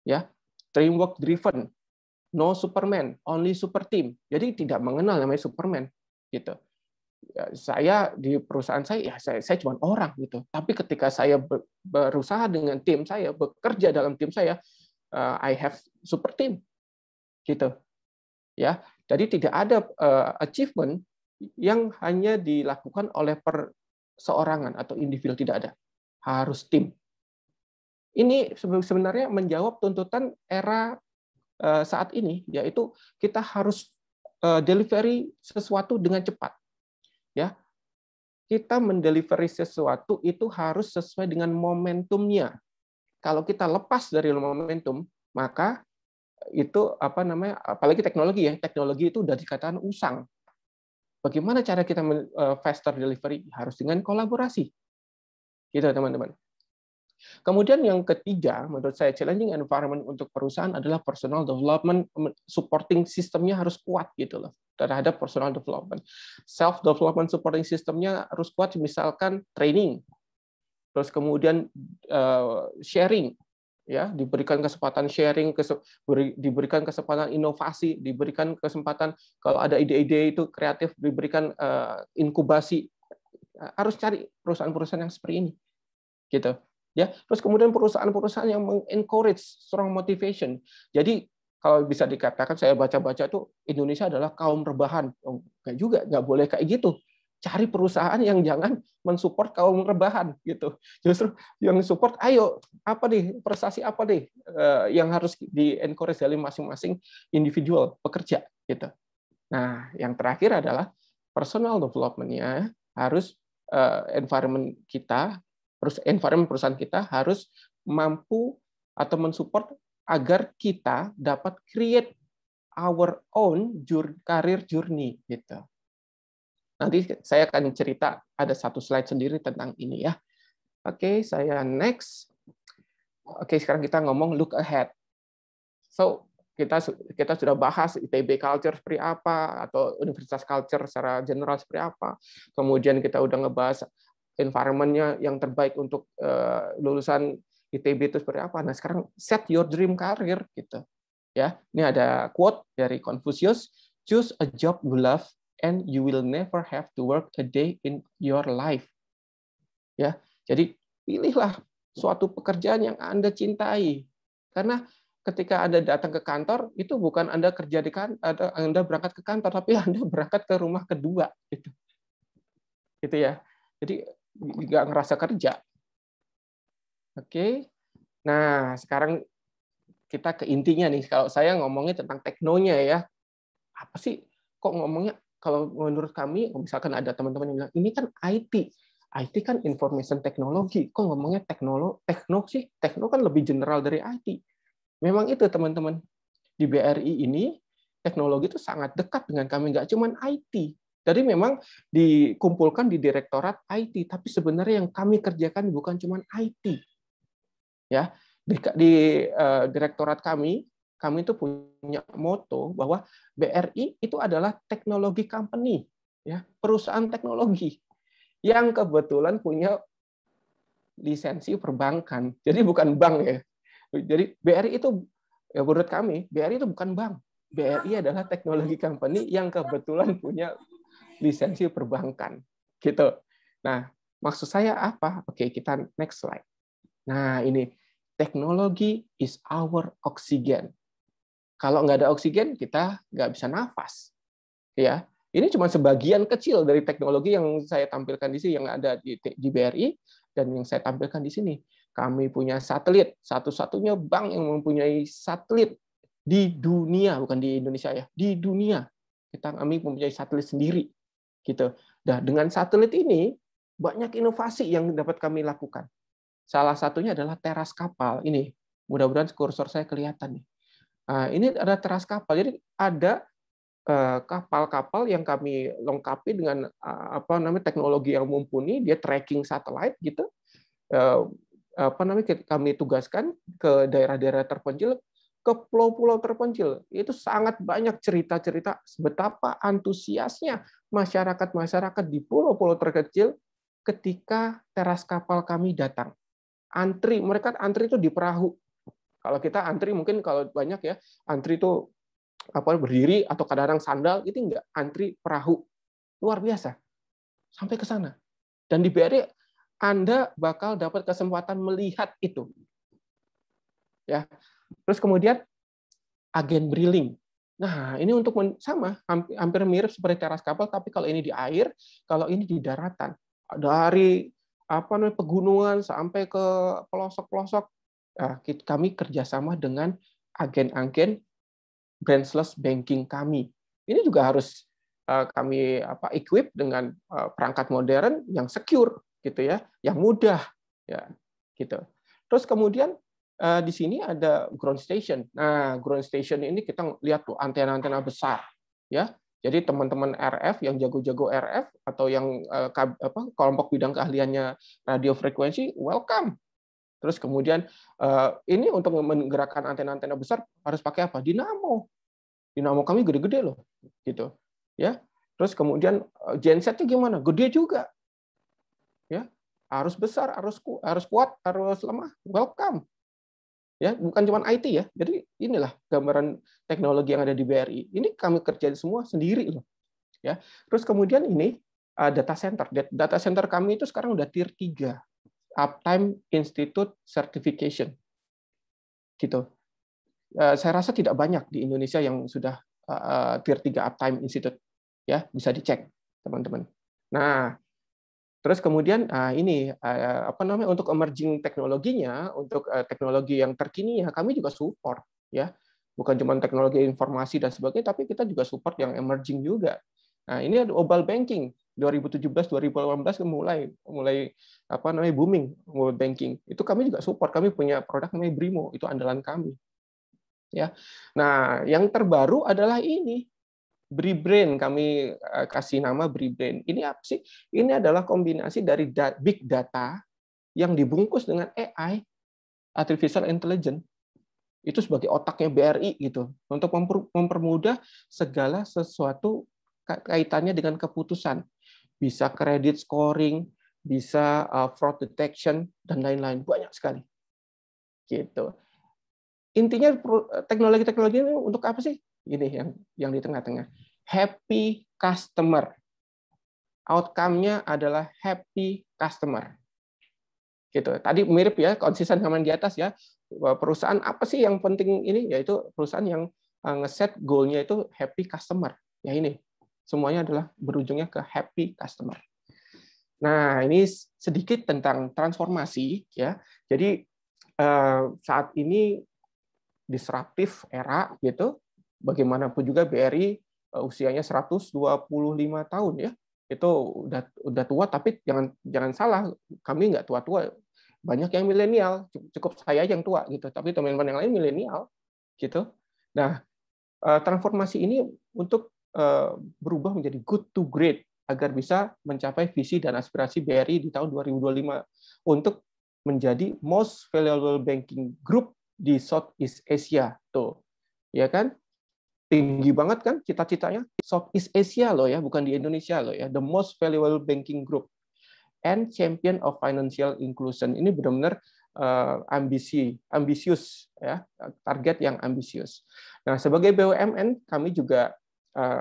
Ya. Teamwork driven. No Superman, only super team. Jadi tidak mengenal namanya Superman. Gitu. Ya, saya di perusahaan saya cuma orang gitu. Tapi ketika saya berusaha dengan tim saya, bekerja dalam tim saya, I have super team, gitu. Ya, jadi tidak ada achievement yang hanya dilakukan oleh perseorangan atau individu, tidak ada. Harus tim. Ini sebenarnya menjawab tuntutan era saat ini, yaitu kita harus delivery sesuatu dengan cepat. Ya, kita mendelivery sesuatu itu harus sesuai dengan momentumnya. Kalau kita lepas dari momentum, maka itu apalagi teknologi itu sudah dikatakan usang. Bagaimana cara kita faster delivery? Harus dengan kolaborasi. Gitu, teman-teman. Kemudian yang ketiga, menurut saya challenging environment untuk perusahaan adalah personal development, supporting sistemnya harus kuat gitu loh terhadap personal development. Self development supporting sistemnya harus kuat, misalkan training, terus kemudian sharing, ya, diberikan kesempatan sharing, diberikan kesempatan inovasi, diberikan kesempatan kalau ada ide-ide itu kreatif, diberikan inkubasi. Harus cari perusahaan-perusahaan yang seperti ini, gitu. Ya, terus kemudian perusahaan-perusahaan yang mengencourage strong motivation. Jadi kalau bisa dikatakan, saya baca-baca tuh Indonesia adalah kaum rebahan. Oh, enggak juga, nggak boleh kayak gitu. Cari perusahaan yang jangan mensupport kaum rebahan gitu. Justru yang support, ayo apa nih prestasi apa nih yang harus di-encourage dari masing-masing individual pekerja gitu. Nah, yang terakhir adalah personal development-nya harus environment perusahaan kita harus mampu atau mensupport agar kita dapat create our own career journey gitu. Nanti saya akan cerita, ada satu slide sendiri tentang ini ya. Oke, saya next. Oke, sekarang kita ngomong look ahead. So, kita sudah bahas ITB culture seperti apa, atau universitas culture secara general seperti apa. Kemudian kita udah ngebahas environment-nya yang terbaik untuk lulusan ITB itu seperti apa. Nah, sekarang set your dream career gitu. Ya, ini ada quote dari Confucius, choose a job you love and you will never have to work a day in your life. Ya, jadi pilihlah suatu pekerjaan yang Anda cintai. Karena ketika Anda datang ke kantor, itu bukan Anda kerja di kantor, Anda berangkat ke kantor, tapi Anda berangkat ke rumah kedua gitu. Gitu ya. Jadi nggak ngerasa kerja. Oke. Nah, sekarang kita ke intinya nih. Kalau saya ngomongnya tentang teknonya ya, apa sih kok ngomongnya, kalau menurut kami, misalkan ada teman-teman yang bilang, ini kan IT. IT kan information technology. Kok ngomongnya tekno sih? Tekno kan lebih general dari IT. Memang itu teman-teman. Di BRI ini, teknologi itu sangat dekat dengan kami. Nggak cuma IT. Jadi memang dikumpulkan di direktorat IT. Tapi sebenarnya yang kami kerjakan bukan cuma IT. Ya, di direktorat kami itu punya moto bahwa BRI itu adalah teknologi company, ya, perusahaan teknologi yang kebetulan punya lisensi perbankan. Jadi bukan bank ya. Jadi BRI itu, ya menurut kami, BRI itu bukan bank. BRI adalah teknologi company yang kebetulan punya lisensi perbankan. Gitu. Nah, maksud saya apa? Oke, kita next slide. Nah, ini teknologi is our oxygen. Kalau nggak ada oksigen, kita nggak bisa nafas. Ya, ini cuma sebagian kecil dari teknologi yang saya tampilkan di sini, yang ada di BRI dan yang saya tampilkan di sini. Kami punya satelit, satu-satunya bank yang mempunyai satelit di dunia, bukan di Indonesia ya, di dunia. Kami mempunyai satelit sendiri, gitu. Nah, dengan satelit ini banyak inovasi yang dapat kami lakukan. Salah satunya adalah teras kapal. Ini, mudah-mudahan kursor saya kelihatan nih. Nah, ini ada teras kapal. Jadi ada kapal-kapal yang kami lengkapi dengan teknologi yang mumpuni, dia tracking satelit gitu. Kami tugaskan ke daerah-daerah terpencil, ke pulau-pulau terpencil. Itu sangat banyak cerita-cerita betapa antusiasnya masyarakat di pulau-pulau terkecil ketika teras kapal kami datang. Mereka antri itu di perahu. Kalau kita antri mungkin kalau banyak ya, antri itu berdiri atau kadang-kadang sandal, itu enggak, antri perahu. Luar biasa. Sampai ke sana. Dan di BRI Anda bakal dapat kesempatan melihat itu. Ya. Terus kemudian agen briling. Nah, ini untuk sama, hampir mirip seperti teras kapal, tapi kalau ini di air, kalau ini di daratan. Dari pegunungan sampai ke pelosok-pelosok, kami kerjasama dengan agen-agen branchless banking kami. Ini juga harus kami equip dengan perangkat modern yang secure, gitu ya, yang mudah, ya, gitu. Terus kemudian di sini ada ground station. Nah, ground station ini kita lihat tuh antena-antena besar, ya. Jadi teman-teman RF yang jago-jago RF atau yang kelompok bidang keahliannya radio frekuensi, welcome. Terus kemudian ini untuk menggerakkan antena-antena besar harus pakai apa? Dinamo. Dinamo kami gede-gede loh, gitu. Ya. Terus kemudian gensetnya gimana? Gede juga. Ya. Harus besar, harus kuat, harus lemah. Welcome. Ya, bukan cuma IT ya. Jadi inilah gambaran teknologi yang ada di BRI. Ini kami kerjain semua sendiri loh. Ya. Terus kemudian ini data center. Data center kami itu sekarang udah tier 3. Uptime Institute Certification. Gitu. Saya rasa tidak banyak di Indonesia yang sudah tier 3 Uptime Institute. Ya, bisa dicek, teman-teman. Nah, terus kemudian ini untuk emerging teknologinya, untuk teknologi yang terkini ya kami juga support, ya. Bukan cuma teknologi informasi dan sebagainya, tapi kita juga support yang emerging juga. Nah, ini ada mobile banking 2017-2018 mulai booming mobile banking. Itu kami juga support. Kami punya produk namanya Brimo, itu andalan kami. Ya. Nah, yang terbaru adalah ini BriBrain, kami kasih nama BriBrain. Ini apa sih? Ini adalah kombinasi dari big data yang dibungkus dengan AI, artificial intelligence. Itu sebagai otaknya BRI gitu, untuk mempermudah segala sesuatu kaitannya dengan keputusan. Bisa credit scoring, bisa fraud detection dan lain-lain, banyak sekali. Gitu. Intinya teknologi-teknologi ini untuk apa sih? Ini yang di tengah-tengah. Happy customer. Outcome-nya adalah happy customer. Gitu. Tadi mirip ya, konsisten sama yang di atas ya. Perusahaan apa sih yang penting ini? Yaitu perusahaan yang ngeset goal-nya itu happy customer. Ya ini. Semuanya adalah berujungnya ke happy customer. Nah, ini sedikit tentang transformasi ya. Jadi saat ini disruptif era gitu. Bagaimanapun juga BRI usianya 125 tahun ya. Itu udah tua, tapi jangan salah, kami nggak tua-tua. Banyak yang milenial, cukup saya yang tua gitu. Tapi teman-teman yang lain milenial gitu. Nah, transformasi ini untuk berubah menjadi good to great agar bisa mencapai visi dan aspirasi BRI di tahun 2025 untuk menjadi most valuable banking group di Southeast Asia tuh. Ya kan? Tinggi banget kan cita-citanya? Southeast Asia loh ya, bukan di Indonesia loh ya. The most valuable banking group and champion of financial inclusion. Ini benar-benar ambisius ya, target yang ambisius. Nah, sebagai BUMN kami juga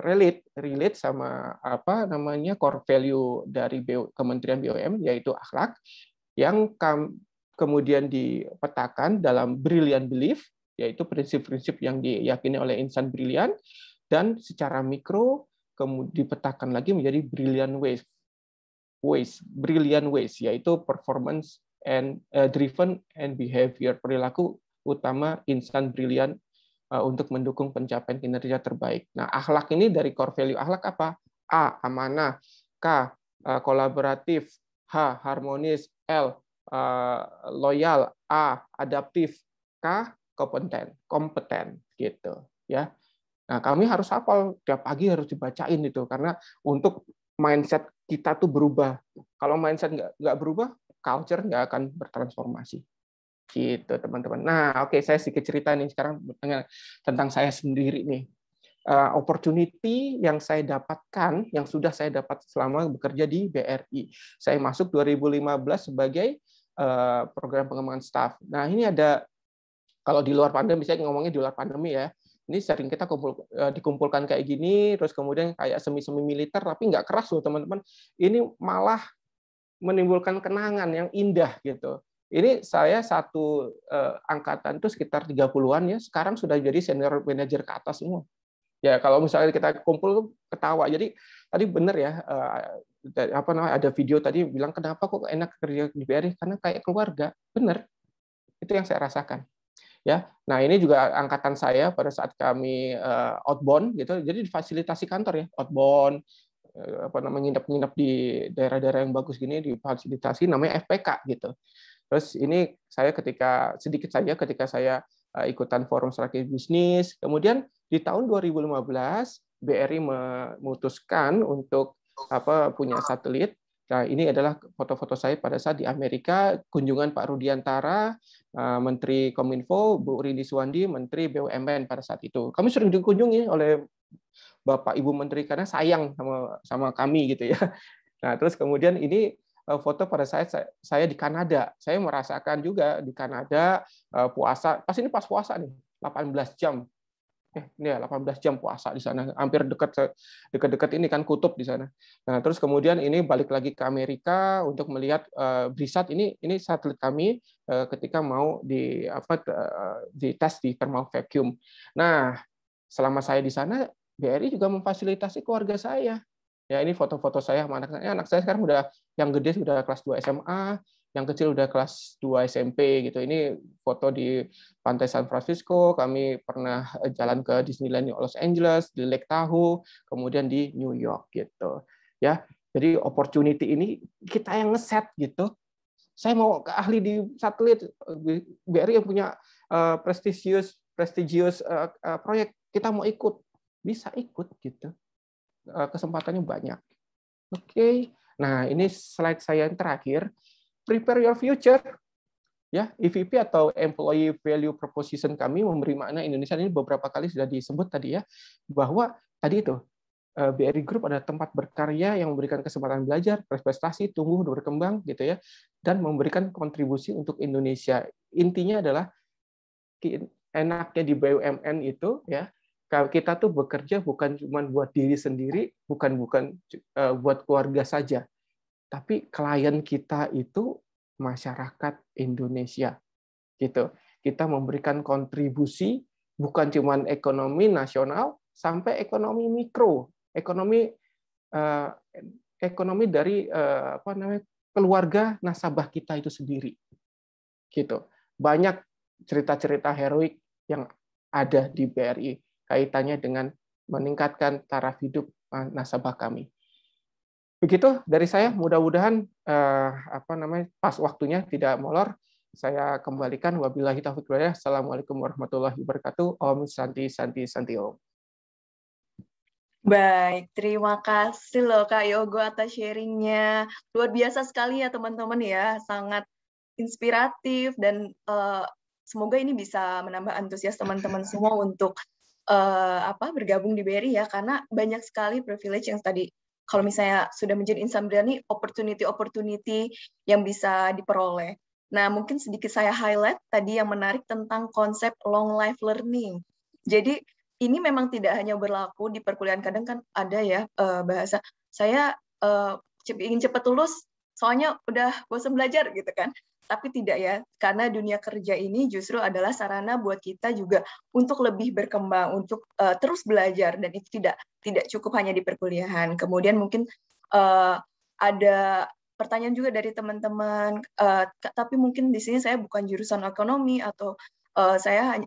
relate sama apa namanya core value dari Kementerian BUMN, yaitu akhlak, yang kemudian dipetakan dalam Brilliant Belief, yaitu prinsip-prinsip yang diyakini oleh insan brilian, dan secara mikro kemudian dipetakan lagi menjadi Brilliant Ways, yaitu performance and driven and behavior, perilaku utama insan brilian untuk mendukung pencapaian kinerja terbaik. Nah, akhlak ini dari core value akhlak apa? A, amanah. K, kolaboratif. H, harmonis. L, loyal. A, adaptif. K, kompeten gitu ya. Nah, kami harus hafal, tiap pagi harus dibacain itu, karena untuk mindset kita tuh berubah. Kalau mindset nggak berubah, culture nggak akan bertransformasi. Gitu teman-teman. Nah, oke, saya sedikit cerita nih sekarang tentang saya sendiri nih. Opportunity yang saya dapatkan, yang sudah saya dapat selama bekerja di BRI. Saya masuk 2015 sebagai program pengembangan staff. Nah, ini ada, kalau di luar pandemi, saya ngomongnya di luar pandemi ya. Ini sering kita dikumpulkan kayak gini, terus kemudian kayak semi-semi militer, tapi nggak keras loh teman-teman. Ini malah menimbulkan kenangan yang indah gitu. Ini saya satu angkatan itu sekitar 30-an ya, sekarang sudah jadi senior manager ke atas semua. Ya kalau misalnya kita kumpul ketawa. Jadi tadi benar ya, ada video tadi bilang kenapa kok enak kerja di BRI, karena kayak keluarga. Benar. Itu yang saya rasakan. Ya, nah ini juga angkatan saya pada saat kami outbound gitu, jadi difasilitasi kantor ya, outbound, nginep di daerah-daerah yang bagus gini, difasilitasi, namanya FPK gitu. Terus ini saya ketika saya ikutan forum strategi bisnis, kemudian di tahun 2015 BRI memutuskan untuk punya satelit. Nah, ini adalah foto-foto saya pada saat di Amerika, kunjungan Pak Rudiantara, Menteri Kominfo, Bu Rini Suwandi, Menteri BUMN pada saat itu. Kami sering dikunjungi oleh Bapak Ibu Menteri karena sayang sama kami gitu ya. Nah, terus kemudian ini foto pada saya di Kanada. Saya merasakan juga di Kanada puasa. Pas puasa nih, 18 jam. Ini ya 18 jam puasa di sana, hampir dekat ini kan kutub di sana. Nah, terus kemudian ini balik lagi ke Amerika untuk melihat BRISAT, ini satelit kami ketika mau dites di thermal vacuum. Nah, selama saya di sana BRI juga memfasilitasi keluarga saya. Ya, ini foto-foto saya sama anak saya sekarang udah, yang gede sudah kelas 2 SMA, yang kecil udah kelas 2 SMP gitu. Ini foto di pantai San Francisco, kami pernah jalan ke Disneyland Los Angeles, di Lake Tahoe, kemudian di New York gitu. Ya. Jadi opportunity ini kita yang ngeset gitu. Saya mau ke ahli di satelit, BRI yang punya prestigious proyek, kita mau ikut, bisa ikut gitu. Kesempatannya banyak. Oke. Nah, ini slide saya yang terakhir. Prepare your future. Ya, EVP atau Employee Value Proposition kami memberi makna Indonesia, ini beberapa kali sudah disebut tadi ya, bahwa tadi itu BRI Group adalah tempat berkarya yang memberikan kesempatan belajar, berprestasi, tumbuh, berkembang gitu ya, dan memberikan kontribusi untuk Indonesia. Intinya adalah enaknya di BUMN itu ya, kita tuh bekerja bukan cuma buat diri sendiri, bukan buat keluarga saja, tapi klien kita itu masyarakat Indonesia, gitu. Kita memberikan kontribusi bukan cuma ekonomi nasional, sampai ekonomi mikro, ekonomi ekonomi dari keluarga nasabah kita itu sendiri. Gitu. Banyak cerita-cerita heroik yang ada di BRI kaitannya dengan meningkatkan taraf hidup nasabah kami. Begitu dari saya, mudah-mudahan pas waktunya tidak molor. Saya kembalikan, wabillahi taufiq wal hidayah. Assalamualaikum warahmatullahi wabarakatuh. Om Santi Santi Santi Om. Baik, terima kasih loh Kak Yogo atas sharingnya. Luar biasa sekali ya teman-teman ya, sangat inspiratif dan semoga ini bisa menambah antusias teman-teman semua untuk bergabung di BRI ya, karena banyak sekali privilege yang tadi kalau misalnya sudah menjadi insan berani, opportunity yang bisa diperoleh. Nah, mungkin sedikit saya highlight tadi yang menarik tentang konsep long life learning. Jadi ini memang tidak hanya berlaku di perkuliahan, kadang kan ada ya bahasa saya ingin cepat lulus soalnya udah bosan belajar gitu kan. Tapi tidak ya, karena dunia kerja ini justru adalah sarana buat kita juga untuk lebih berkembang, untuk terus belajar, dan itu tidak cukup hanya di perkuliahan. Kemudian mungkin ada pertanyaan juga dari teman-teman, tapi mungkin di sini saya bukan jurusan ekonomi atau saya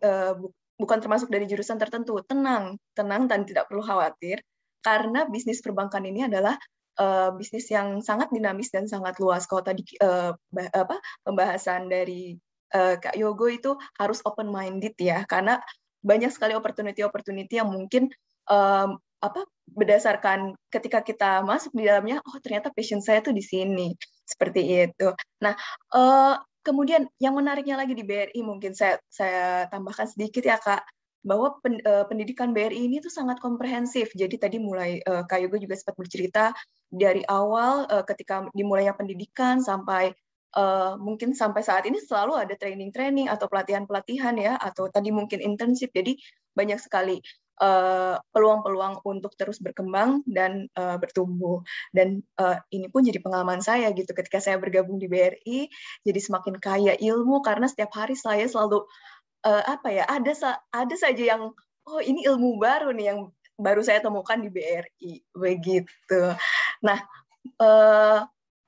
bukan termasuk dari jurusan tertentu. Tenang dan tidak perlu khawatir, karena bisnis perbankan ini adalah bisnis yang sangat dinamis dan sangat luas. Kalau tadi pembahasan dari Kak Yogo itu harus open minded ya, karena banyak sekali opportunity yang mungkin berdasarkan ketika kita masuk di dalamnya, oh ternyata passion saya tuh di sini, seperti itu. Nah, kemudian yang menariknya lagi di BRI, mungkin saya tambahkan sedikit ya Kak, bahwa pendidikan BRI ini tuh sangat komprehensif. Jadi tadi mulai Kak Yogo juga sempat bercerita dari awal ketika dimulainya pendidikan sampai mungkin sampai saat ini selalu ada training atau pelatihan ya, atau tadi mungkin internship. Jadi banyak sekali peluang-peluang untuk terus berkembang dan bertumbuh. Dan ini pun jadi pengalaman saya gitu ketika saya bergabung di BRI, jadi semakin kaya ilmu karena setiap hari saya selalu ada saja yang oh ini ilmu baru nih yang baru saya temukan di BRI begitu. Nah,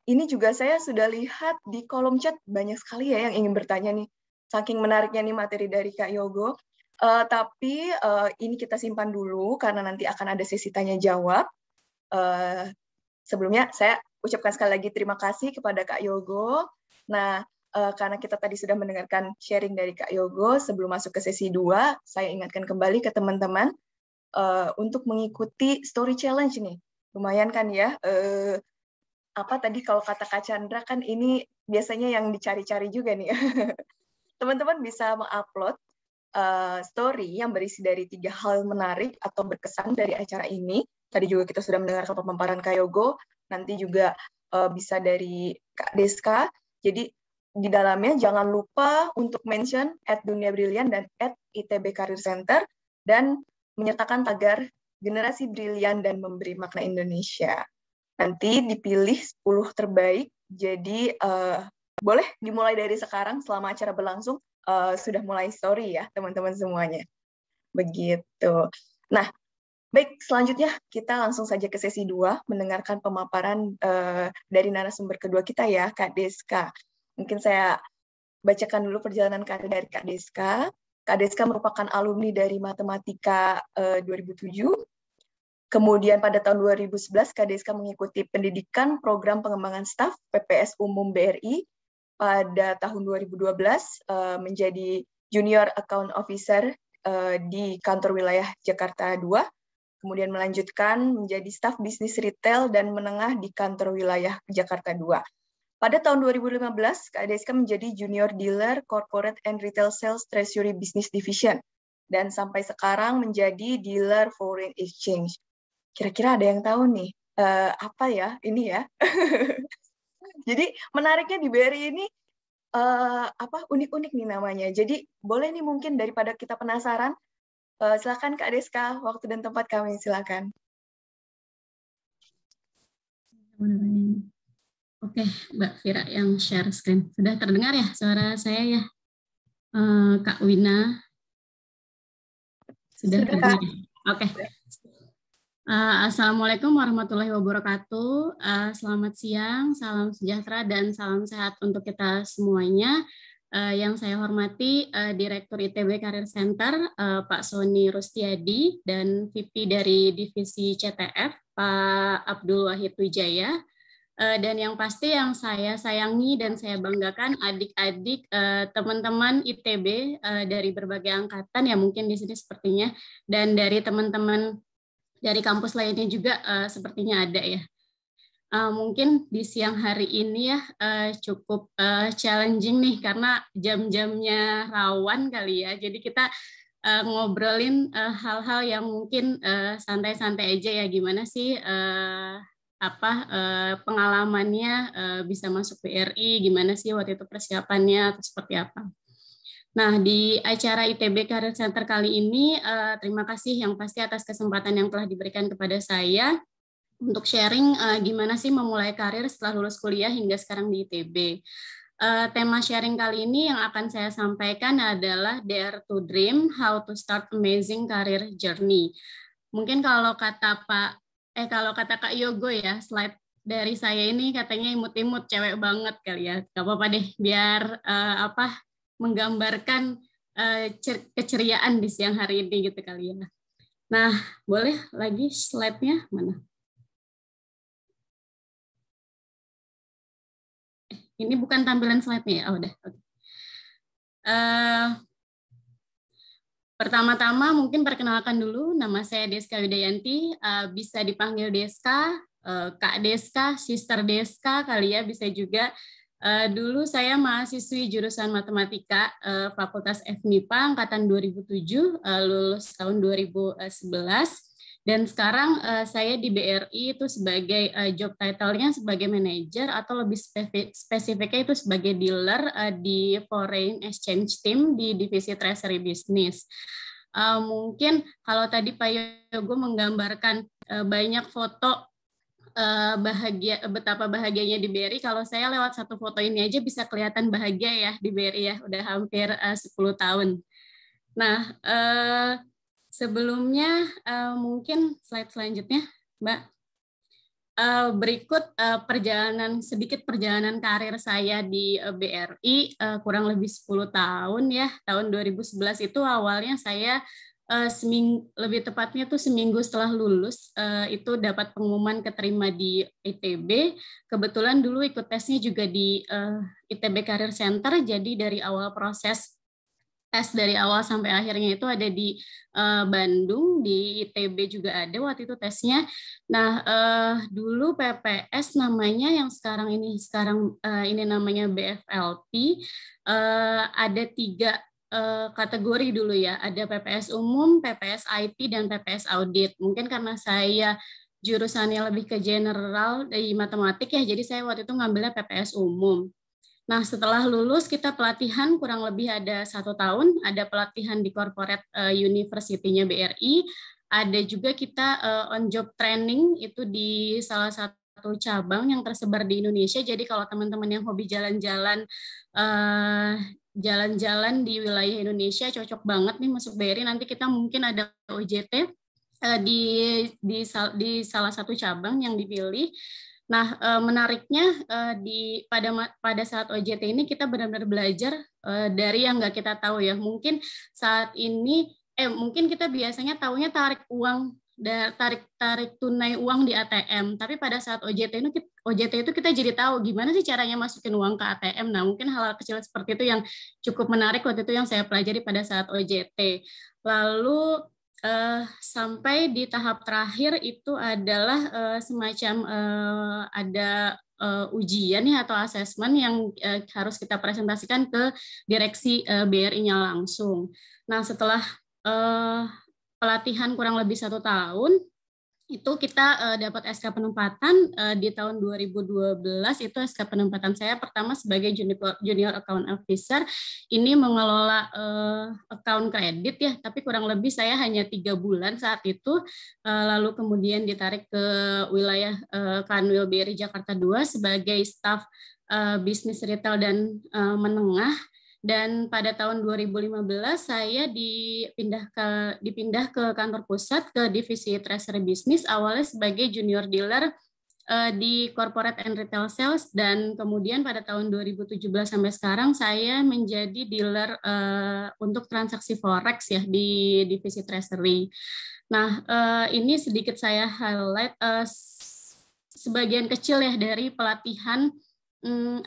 ini juga saya sudah lihat di kolom chat banyak sekali ya yang ingin bertanya nih. Saking menariknya nih materi dari Kak Yogo. Tapi ini kita simpan dulu karena nanti akan ada sesi tanya jawab. Sebelumnya saya ucapkan sekali lagi terima kasih kepada Kak Yogo. Nah, karena kita tadi sudah mendengarkan sharing dari Kak Yogo, sebelum masuk ke sesi 2, saya ingatkan kembali ke teman-teman untuk mengikuti story challenge nih. Lumayan kan ya, tadi kalau kata Kak Chandra kan ini biasanya yang dicari-cari juga nih. Teman-teman bisa mengupload story yang berisi dari 3 hal menarik atau berkesan dari acara ini. Tadi juga kita sudah mendengarkan pemaparan Kak Yogo, nanti juga bisa dari Kak Deska. Jadi di dalamnya jangan lupa untuk mention @duniabrilian dan @ITB Career Center dan menyertakan tagar generasi brilian dan memberi makna Indonesia. Nanti dipilih 10 terbaik, jadi boleh dimulai dari sekarang selama acara berlangsung, sudah mulai story ya teman-teman semuanya. Begitu. Nah, baik, selanjutnya kita langsung saja ke sesi 2, mendengarkan pemaparan dari narasumber kedua kita ya, Kak Deska. Mungkin saya bacakan dulu perjalanan karir dari Kak Deska. Kak Deska merupakan alumni dari Matematika 2007. Kemudian pada tahun 2011, Kak Deska mengikuti pendidikan program pengembangan staf PPS Umum BRI. Pada tahun 2012 menjadi Junior Account Officer di kantor wilayah Jakarta 2. Kemudian melanjutkan menjadi staf bisnis retail dan menengah di kantor wilayah Jakarta 2. Pada tahun 2015, Kak Deska menjadi Junior Dealer Corporate and Retail Sales Treasury Business Division. Dan sampai sekarang menjadi Dealer Foreign Exchange. Kira-kira ada yang tahu nih, apa ya ini ya? Jadi menariknya di BRI ini, unik-unik nih namanya. Jadi boleh nih mungkin daripada kita penasaran, silakan Kak Deska, waktu dan tempat kami, silakan. Oke, Mbak Vira yang share screen. Sudah terdengar ya suara saya ya? Kak Wina? Sudah terdengar ya? Oke. Assalamualaikum warahmatullahi wabarakatuh. Selamat siang, salam sejahtera dan salam sehat untuk kita semuanya. Yang saya hormati Direktur ITB Career Center Pak Sony Rustiadi dan VP dari Divisi CTF Pak Abdul Wahid Wijaya. Dan yang pasti yang saya sayangi dan saya banggakan adik-adik teman-teman ITB dari berbagai angkatan ya mungkin di sini sepertinya, dan dari teman-teman dari kampus lainnya juga sepertinya ada ya. Mungkin di siang hari ini ya cukup challenging nih karena jam-jamnya rawan kali ya. Jadi kita ngobrolin hal-hal yang mungkin santai-santai aja ya. Gimana sih pengalamannya bisa masuk BRI? Gimana sih waktu itu persiapannya atau seperti apa? Nah, di acara ITB Career Center kali ini, terima kasih yang pasti atas kesempatan yang telah diberikan kepada saya untuk sharing gimana sih memulai karir setelah lulus kuliah hingga sekarang di ITB. Tema sharing kali ini yang akan saya sampaikan adalah Dare to Dream, How to Start Amazing Career Journey. Mungkin kalau kata Kak Yogo ya, slide dari saya ini katanya imut-imut, cewek banget kali ya. Gak apa-apa deh, biar menggambarkan keceriaan di siang hari ini gitu kali ya. Nah, boleh lagi slide-nya mana? Ini bukan tampilan slide-nya ya? Oh, udah. Okay. Pertama-tama mungkin perkenalkan dulu, nama saya Deska Widayanti, bisa dipanggil Deska, Kak Deska, Sister Deska kali ya, bisa juga. Dulu saya mahasiswi jurusan matematika Fakultas FMIPA angkatan 2007, lulus tahun 2011, dan sekarang saya di BRI itu sebagai job title-nya sebagai manajer atau lebih spesifiknya itu sebagai dealer di Foreign Exchange Team di divisi Treasury Business. Mungkin kalau tadi Pak Yogo menggambarkan banyak foto betapa bahagianya di BRI, kalau saya lewat satu foto ini aja bisa kelihatan bahagia ya di BRI ya, udah hampir 10 tahun. Nah, sebelumnya mungkin slide selanjutnya, Mbak. Berikut sedikit perjalanan karir saya di BRI, kurang lebih 10 tahun ya. Tahun 2011 itu awalnya saya lebih tepatnya tuh seminggu setelah lulus itu dapat pengumuman keterima di ITB. Kebetulan dulu ikut tesnya juga di ITB Career Center, jadi dari awal proses tes dari awal sampai akhirnya itu ada di Bandung, di ITB juga ada waktu itu tesnya. Nah, dulu PPS namanya yang sekarang ini namanya BFLP, ada 3 kategori dulu ya, ada PPS umum, PPS IT, dan PPS audit. Mungkin karena saya jurusannya lebih ke general dari matematik ya, jadi saya waktu itu ngambilnya PPS umum. Nah, setelah lulus kita pelatihan kurang lebih ada 1 tahun, ada pelatihan di corporate university-nya BRI, ada juga kita on job training itu di salah satu cabang yang tersebar di Indonesia. Jadi kalau teman-teman yang hobi jalan-jalan di wilayah Indonesia cocok banget nih masuk BRI. Nanti kita mungkin ada OJT di salah satu cabang yang dipilih. Nah, menariknya pada saat OJT ini kita benar-benar belajar dari yang nggak kita tahu ya. Mungkin saat ini mungkin kita biasanya taunya tarik tunai uang di ATM, tapi pada saat OJT itu kita jadi tahu gimana sih caranya masukin uang ke ATM. Nah, mungkin hal-hal kecil seperti itu yang cukup menarik waktu itu yang saya pelajari pada saat OJT. Lalu sampai di tahap terakhir itu adalah semacam ada ujian ya atau asesmen yang harus kita presentasikan ke direksi BRI-nya langsung. Nah, setelah pelatihan kurang lebih 1 tahun, itu kita dapat SK penempatan di tahun 2012. Itu SK penempatan saya pertama sebagai junior account officer. Ini mengelola account kredit ya, tapi kurang lebih saya hanya 3 bulan saat itu. Lalu kemudian ditarik ke wilayah Kanwil BRI Jakarta 2 sebagai staf bisnis retail dan menengah. Dan pada tahun 2015 saya dipindah ke kantor pusat ke divisi treasury business, awalnya sebagai junior dealer di corporate and retail sales, dan kemudian pada tahun 2017 sampai sekarang saya menjadi dealer untuk transaksi forex ya di divisi treasury. Nah, ini sedikit saya highlight sebagian kecil ya dari pelatihan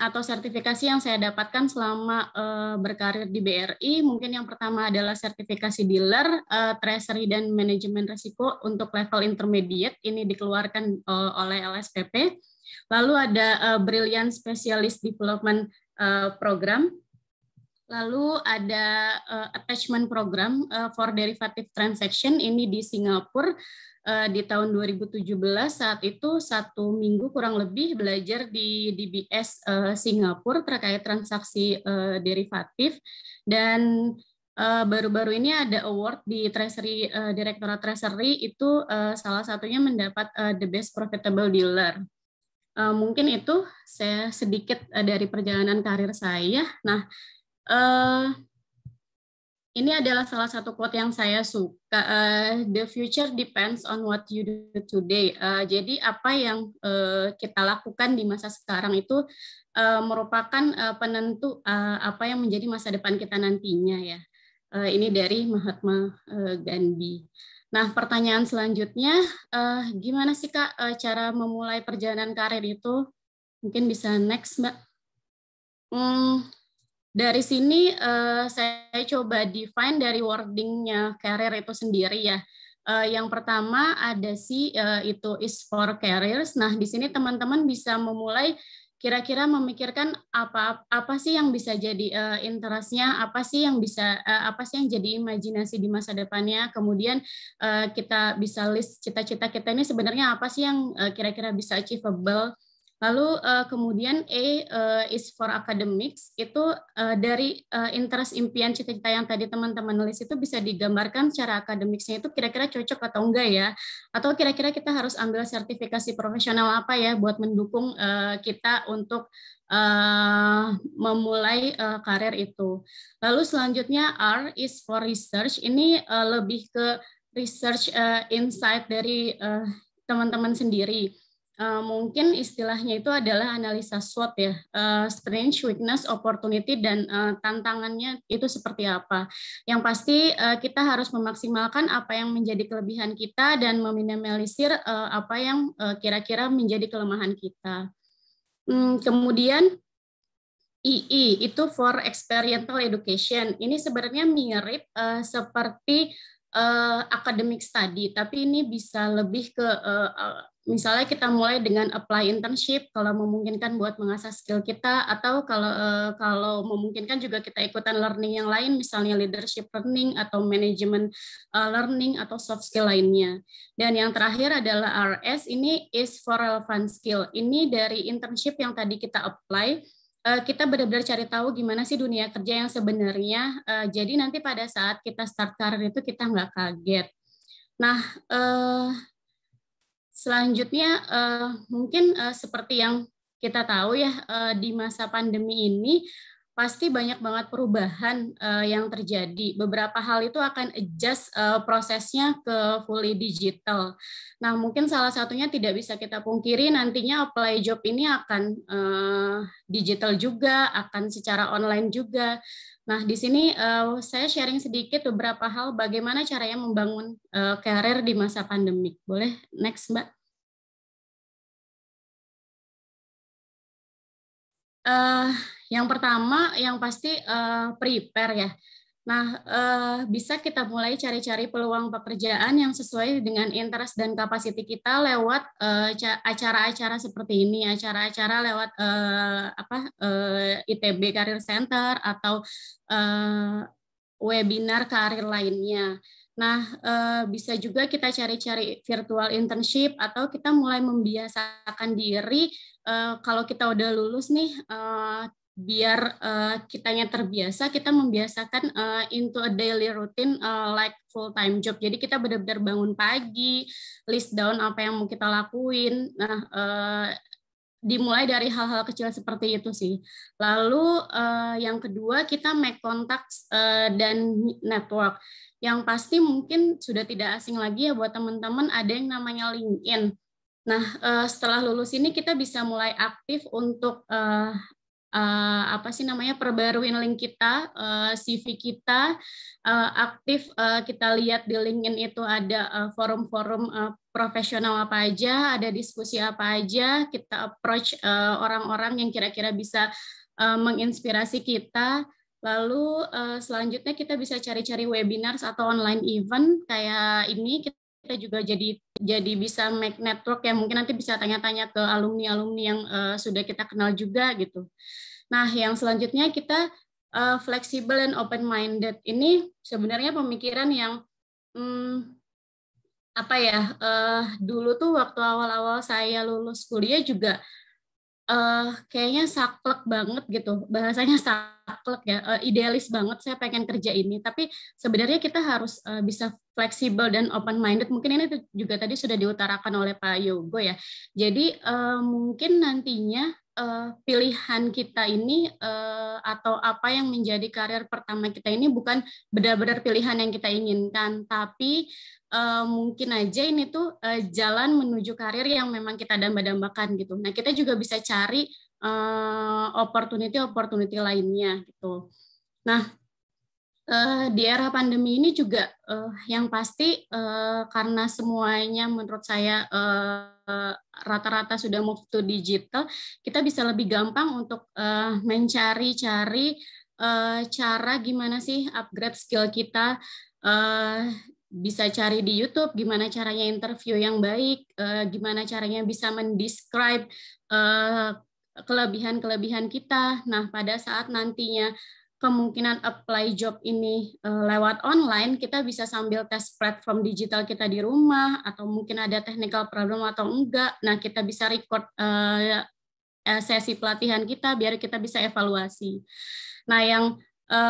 atau sertifikasi yang saya dapatkan selama berkarir di BRI. Mungkin yang pertama adalah sertifikasi dealer, treasury dan manajemen risiko untuk level intermediate, ini dikeluarkan oleh LSPP. Lalu ada Brilliant Specialist Development Program. Lalu ada attachment program for derivative transaction, ini di Singapura. Di tahun 2017 saat itu 1 minggu kurang lebih belajar di DBS Singapura terkait transaksi derivatif, dan baru-baru ini ada award di Treasury Direktorat Treasury itu salah satunya mendapat the best profitable dealer. Mungkin itu saya sedikit dari perjalanan karir saya. Nah, ini adalah salah satu quote yang saya suka. The future depends on what you do today. Jadi apa yang kita lakukan di masa sekarang itu merupakan penentu apa yang menjadi masa depan kita nantinya ya. Ini dari Mahatma Gandhi. Nah, pertanyaan selanjutnya, gimana sih Kak cara memulai perjalanan karir itu? Mungkin bisa next, Mbak. Dari sini saya coba define dari wordingnya career itu sendiri ya. Yang pertama ada itu is for careers. Nah, di sini teman-teman bisa memulai kira-kira memikirkan apa sih yang bisa jadi interestnya, apa sih yang jadi imajinasi di masa depannya. Kemudian kita bisa list cita-cita kita ini sebenarnya apa sih yang kira-kira bisa achievable. Lalu kemudian is for academics, itu dari interest, impian, cita-cita yang tadi teman-teman list itu bisa digambarkan secara akademiknya itu kira-kira cocok atau enggak ya, atau kira-kira kita harus ambil sertifikasi profesional apa ya buat mendukung kita untuk memulai karir itu. Lalu selanjutnya R is for research, ini lebih ke research insight dari teman-teman sendiri. Mungkin istilahnya itu adalah analisa SWOT ya, strength, weakness, opportunity, dan tantangannya itu seperti apa. Yang pasti kita harus memaksimalkan apa yang menjadi kelebihan kita dan meminimalisir apa yang kira-kira menjadi kelemahan kita. Kemudian II itu for experiential education. Ini sebenarnya mirip seperti academic study, tapi ini bisa lebih ke misalnya kita mulai dengan apply internship kalau memungkinkan buat mengasah skill kita, atau kalau memungkinkan juga kita ikutan learning yang lain, misalnya leadership learning atau management learning atau soft skill lainnya. Dan yang terakhir adalah RS, ini is for relevant skill. Ini dari internship yang tadi kita apply, kita benar-benar cari tahu gimana sih dunia kerja yang sebenarnya. Jadi nanti pada saat kita start karir itu kita nggak kaget. Nah, selanjutnya mungkin seperti yang kita tahu ya, di masa pandemi ini pasti banyak banget perubahan yang terjadi. Beberapa hal itu akan adjust prosesnya ke fully digital. Nah, mungkin salah satunya tidak bisa kita pungkiri, nantinya apply job ini akan digital juga, akan secara online juga. Nah, di sini saya sharing sedikit beberapa hal bagaimana caranya membangun karir di masa pandemik. Boleh next, Mbak? Yang pertama, yang pasti prepare ya. Nah, bisa kita mulai cari-cari peluang pekerjaan yang sesuai dengan interest dan kapasiti kita lewat acara-acara seperti ini, acara-acara lewat ITB Career Center atau webinar karir lainnya. Nah, bisa juga kita cari-cari virtual internship atau kita mulai membiasakan diri kalau kita udah lulus nih, biar kitanya terbiasa, kita membiasakan into a daily routine like full-time job. Jadi kita benar-benar bangun pagi, list down apa yang mau kita lakuin. Nah, dimulai dari hal-hal kecil seperti itu sih. Lalu yang kedua kita make contacts dan network. Yang pasti mungkin sudah tidak asing lagi ya buat teman-teman ada yang namanya LinkedIn. Nah, setelah lulus ini kita bisa mulai aktif untuk perbaruin link kita, CV kita, aktif kita lihat di LinkedIn itu ada forum-forum profesional apa aja, ada diskusi apa aja, kita approach orang-orang yang kira-kira bisa menginspirasi kita. Lalu selanjutnya kita bisa cari-cari webinars atau online event kayak ini. Kita juga jadi bisa make network yang mungkin nanti bisa tanya-tanya ke alumni-alumni yang sudah kita kenal juga gitu. Nah, yang selanjutnya kita flexible and open-minded. Ini sebenarnya pemikiran yang dulu tuh waktu awal-awal saya lulus kuliah juga kayaknya saklek banget gitu, bahasanya saklek ya, idealis banget saya pengen kerja ini, tapi sebenarnya kita harus bisa fleksibel dan open minded. Mungkin ini juga tadi sudah diutarakan oleh Pak Yogo ya. Jadi mungkin nantinya pilihan kita ini atau apa yang menjadi karir pertama kita ini bukan benar-benar pilihan yang kita inginkan, tapi mungkin aja ini tuh jalan menuju karir yang memang kita damba-dambakan gitu. Nah, kita juga bisa cari opportunity lainnya gitu. Nah, di era pandemi ini juga yang pasti karena semuanya menurut saya rata-rata sudah move to digital, kita bisa lebih gampang untuk mencari-cari cara gimana sih upgrade skill kita. Bisa cari di YouTube gimana caranya interview yang baik, gimana caranya bisa mendescribe kelebihan-kelebihan kita. Nah, pada saat nantinya kemungkinan apply job ini lewat online, kita bisa sambil tes platform digital kita di rumah, atau mungkin ada technical problem atau enggak. Nah, kita bisa record sesi pelatihan kita biar kita bisa evaluasi. Nah, yang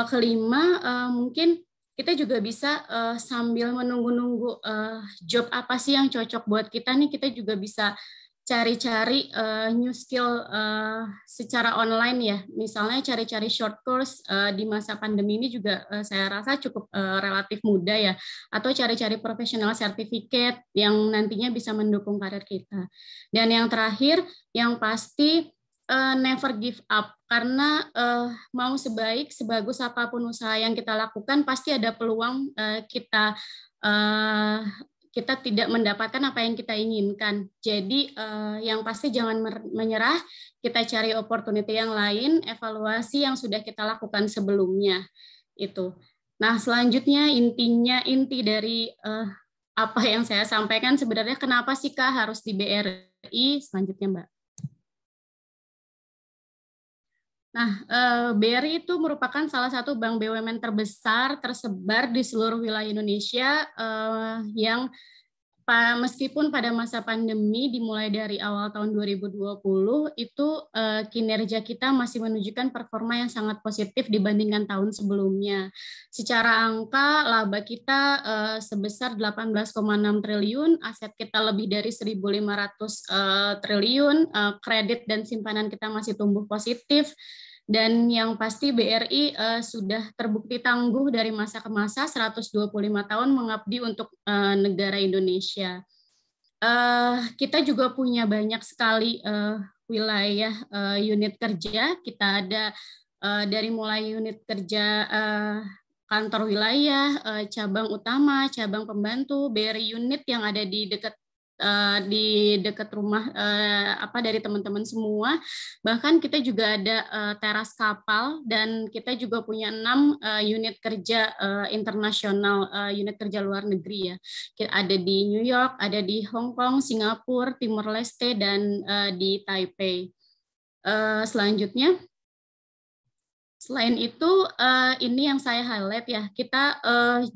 kelima mungkin kita juga bisa sambil menunggu-nunggu job apa sih yang cocok buat kita nih, kita juga bisa cari-cari new skill secara online ya. Misalnya cari-cari short course di masa pandemi ini juga saya rasa cukup relatif mudah ya. Atau cari-cari professional certificate yang nantinya bisa mendukung karir kita. Dan yang terakhir, yang pasti never give up, karena mau sebagus apapun usaha yang kita lakukan pasti ada peluang kita tidak mendapatkan apa yang kita inginkan. Jadi yang pasti jangan menyerah, kita cari opportunity yang lain, evaluasi yang sudah kita lakukan sebelumnya itu. Nah, selanjutnya inti dari apa yang saya sampaikan sebenarnya kenapa sih Kak harus di BRI, selanjutnya Mbak. Nah, BRI itu merupakan salah satu bank BUMN terbesar tersebar di seluruh wilayah Indonesia yang meskipun pada masa pandemi dimulai dari awal tahun 2020 itu kinerja kita masih menunjukkan performa yang sangat positif dibandingkan tahun sebelumnya. Secara angka laba kita sebesar 18,6 triliun, aset kita lebih dari 1.500 triliun, kredit dan simpanan kita masih tumbuh positif. Dan yang pasti BRI sudah terbukti tangguh dari masa ke masa, 125 tahun mengabdi untuk negara Indonesia. Kita juga punya banyak sekali wilayah unit kerja. Kita ada dari mulai unit kerja kantor wilayah, cabang utama, cabang pembantu, BRI unit yang ada di dekat rumah dari teman-teman semua. Bahkan kita juga ada teras kapal, dan kita juga punya 6 unit kerja internasional, unit kerja luar negeri ya. Ada di New York, ada di Hong Kong, Singapura, Timor Leste, dan di Taipei. Selanjutnya, selain itu, ini yang saya highlight ya, kita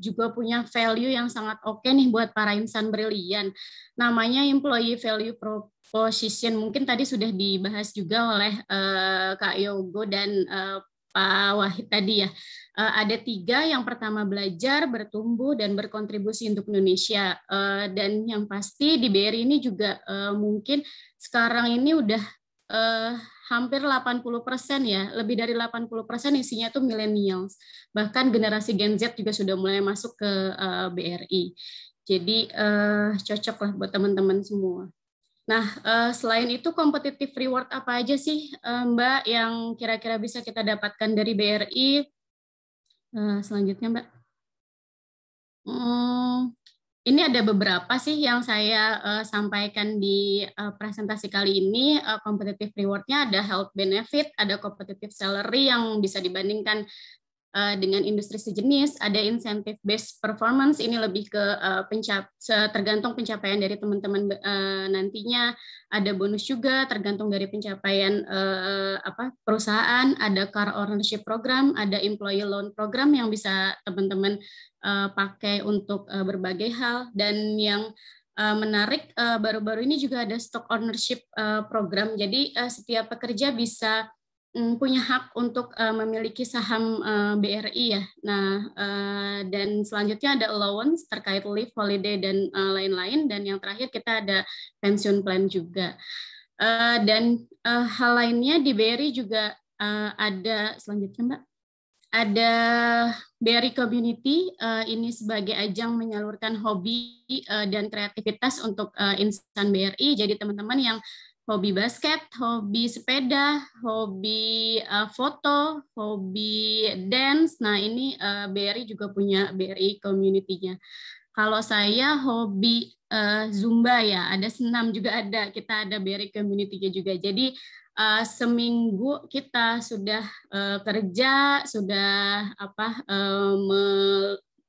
juga punya value yang sangat oke nih buat para insan brilian. Namanya Employee Value Proposition. Mungkin tadi sudah dibahas juga oleh Kak Yogo dan Pak Wahid tadi ya. Ada 3, yang pertama belajar, bertumbuh, dan berkontribusi untuk Indonesia. Dan yang pasti di BRI ini juga mungkin sekarang ini udah hampir 80% ya, lebih dari 80% isinya tuh millennials. Bahkan generasi Gen Z juga sudah mulai masuk ke BRI. Jadi cocok lah buat teman-teman semua. Nah, selain itu competitive reward apa aja sih Mbak yang kira-kira bisa kita dapatkan dari BRI? Selanjutnya Mbak. Ini ada beberapa sih yang saya sampaikan di presentasi kali ini. Competitive reward-nya ada health benefit, ada competitive salary yang bisa dibandingkan dengan industri sejenis, ada incentive based performance, ini lebih ke tergantung pencapaian dari teman-teman nantinya, ada bonus juga tergantung dari pencapaian perusahaan, ada car ownership program, ada employee loan program yang bisa teman-teman pakai untuk berbagai hal, dan yang menarik baru-baru ini juga ada stock ownership program, jadi setiap pekerja bisa punya hak untuk memiliki saham BRI ya. Nah, dan selanjutnya ada allowance terkait leave, holiday, dan lain-lain. Dan yang terakhir kita ada pensiun plan juga. Dan hal lainnya di BRI juga ada, selanjutnya Mbak, ada BRI Community, ini sebagai ajang menyalurkan hobi dan kreativitas untuk insan BRI. Jadi teman-teman yang hobi basket, hobi sepeda, hobi foto, hobi dance. Nah, ini BRI juga punya BRI community-nya. Kalau saya hobi Zumba ya, ada senam juga ada. Kita ada BRI community-nya juga. Jadi seminggu kita sudah kerja, sudah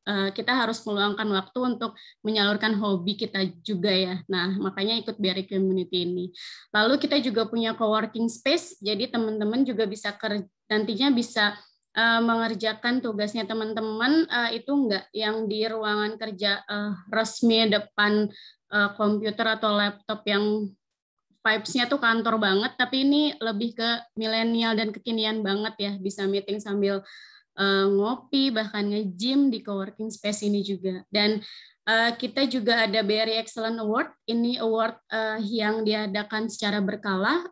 kita harus meluangkan waktu untuk menyalurkan hobi kita juga ya. Nah, makanya ikut BRI Community ini. Lalu kita juga punya coworking space, jadi teman-teman juga bisa nantinya bisa mengerjakan tugasnya teman-teman itu enggak yang di ruangan kerja resmi depan komputer atau laptop yang vibes-nya tuh kantor banget, tapi ini lebih ke milenial dan kekinian banget ya, bisa meeting sambil ngopi, bahkan nge-gym di coworking space ini juga. Dan kita juga ada BRI Excellent Award, ini award yang diadakan secara berkala,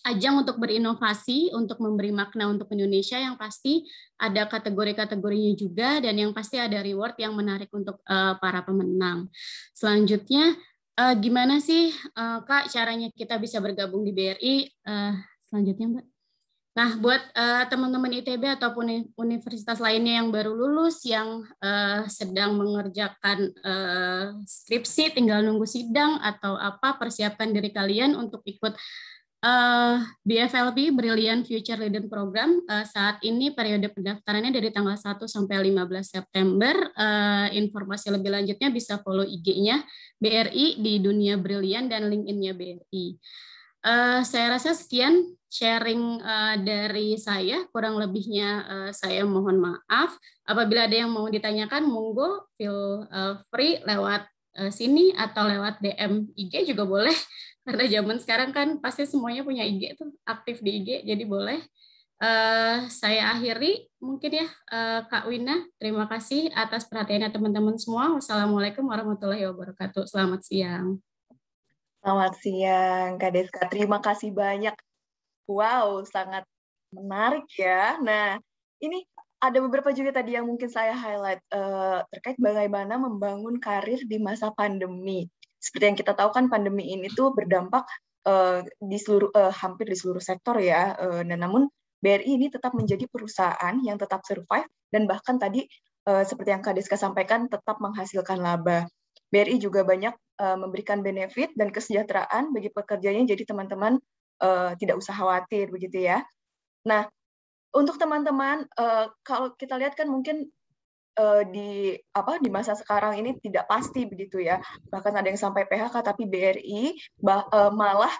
ajang untuk berinovasi, untuk memberi makna untuk Indonesia, yang pasti ada kategori-kategorinya juga, dan yang pasti ada reward yang menarik untuk para pemenang. Selanjutnya, gimana sih Kak caranya kita bisa bergabung di BRI? Selanjutnya Mbak. Nah, buat teman-teman ITB ataupun universitas lainnya yang baru lulus, yang sedang mengerjakan skripsi, tinggal nunggu sidang atau apa, persiapkan diri kalian untuk ikut BFLP, Brilliant Future Leader Program. Saat ini periode pendaftarannya dari tanggal 1 sampai 15 September. Informasi lebih lanjutnya bisa follow IG-nya BRI di Dunia Brilliant dan LinkedIn-nya BRI. Saya rasa sekian sharing dari saya, kurang lebihnya saya mohon maaf. Apabila ada yang mau ditanyakan, monggo feel free lewat sini atau lewat DM IG juga boleh, karena zaman sekarang kan pasti semuanya punya IG tuh, aktif di IG, jadi boleh. Saya akhiri mungkin ya Kak Wina, terima kasih atas perhatiannya teman-teman semua. Wassalamualaikum warahmatullahi wabarakatuh. Selamat siang. Selamat siang, Kak Deska. Terima kasih banyak. Wow, sangat menarik ya. Nah, ini ada beberapa juga tadi yang mungkin saya highlight terkait bagaimana membangun karir di masa pandemi. Seperti yang kita tahu kan pandemi ini tuh berdampak di seluruh hampir di seluruh sektor ya. Dan namun BRI ini tetap menjadi perusahaan yang tetap survive dan bahkan tadi seperti yang Kak Deska sampaikan tetap menghasilkan laba. BRI juga banyak memberikan benefit dan kesejahteraan bagi pekerjanya, jadi teman-teman tidak usah khawatir begitu ya. Nah, untuk teman-teman kalau kita lihat kan mungkin di masa sekarang ini tidak pasti begitu ya. Bahkan ada yang sampai PHK, tapi BRI malah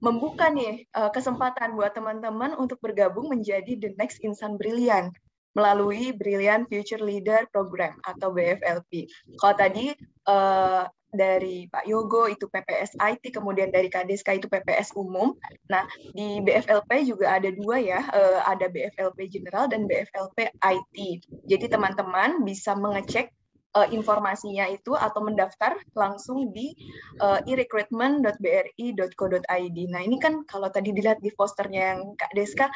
membuka nih kesempatan buat teman-teman untuk bergabung menjadi the next insan brilliant melalui Brilliant Future Leader Program atau BFLP. Kalau tadi dari Pak Yogo itu PPS IT, kemudian dari Kak Deska itu PPS umum. Nah, di BFLP juga ada dua ya, ada BFLP General dan BFLP IT. Jadi teman-teman bisa mengecek informasinya itu atau mendaftar langsung di e-recruitment.bri.co.id. Nah, ini kan kalau tadi dilihat di posternya yang Kak Deska,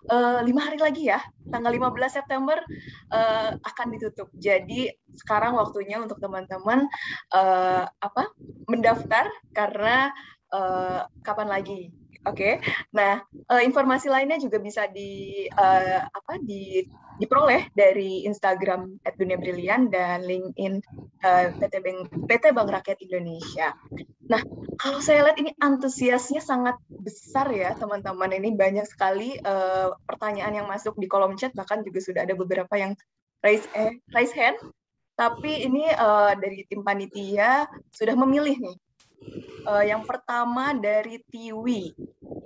5 hari lagi ya, tanggal 15 September akan ditutup. Jadi sekarang waktunya untuk teman-teman mendaftar, karena kapan lagi? Oke. Nah, informasi lainnya juga bisa diperoleh dari Instagram @duniabrilian dan LinkedIn PT Bank Rakyat Indonesia. Nah, kalau saya lihat ini antusiasnya sangat besar ya teman-teman. Ini banyak sekali pertanyaan yang masuk di kolom chat, bahkan juga sudah ada beberapa yang raise hand. Tapi ini dari tim panitia sudah memilih nih. Yang pertama dari Tiwi,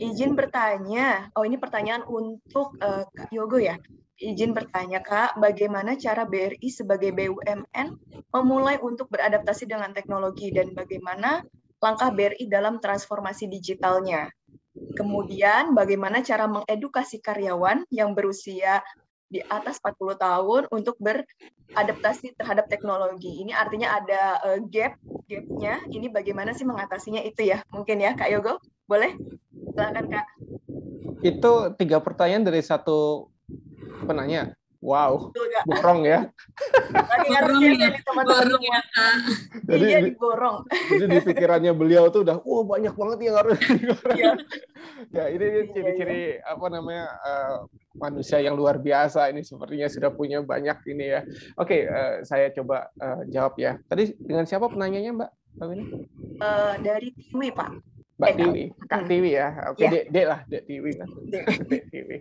izin bertanya. Oh, ini pertanyaan untuk Kak Yogo ya. Izin bertanya, Kak, bagaimana cara BRI sebagai BUMN memulai untuk beradaptasi dengan teknologi dan bagaimana langkah BRI dalam transformasi digitalnya? Kemudian, bagaimana cara mengedukasi karyawan yang berusia di atas 40 tahun untuk beradaptasi terhadap teknologi? Ini artinya ada gap-nya. Ini bagaimana sih mengatasinya itu ya? Mungkin ya, Kak Yogo? Boleh? Silakan, Kak. Itu 3 pertanyaan dari satu penanya. Wow, borong ya. Borong ya, borong ya, Kak. Iya, diborong. Jadi di pikirannya beliau tuh udah, banyak banget yang harus. Ya, ini ciri-ciri manusia yang luar biasa ini, sepertinya sudah punya banyak ini ya. Oke, saya coba jawab ya. Tadi dengan siapa penanyanya, Mbak? Dari Tiwi, Pak. Mbak Tiwi, Kak Tiwi ya. Oke, ya. Dek lah, Dek Tiwi kan. Dek Tiwi.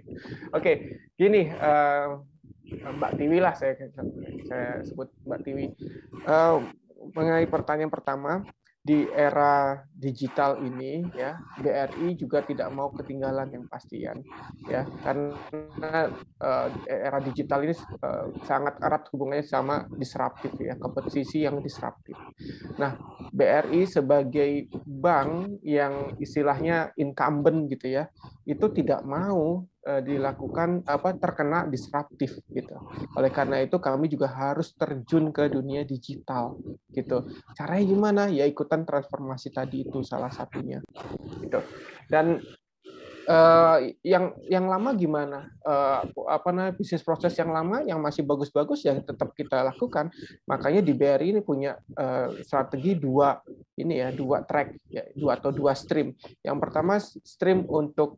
Oke, gini, Mbak Tiwi lah saya sebut Mbak Tiwi. Mengenai pertanyaan pertama, di era digital ini ya, BRI juga tidak mau ketinggalan yang pastian ya, karena era digital ini sangat erat hubungannya sama disruptif ya, kompetisi yang disruptif. Nah, BRI sebagai bank yang istilahnya incumbent gitu ya, itu tidak mau dilakukan terkena disruptif gitu. Oleh karena itu kami juga harus terjun ke dunia digital gitu. Caranya gimana? Ya ikutan transformasi tadi itu salah satunya. Gitu. Dan yang lama gimana? Bisnis proses yang lama yang masih bagus-bagus ya tetap kita lakukan. Makanya di BRI ini punya strategi dua track ya, dua stream. Yang pertama stream untuk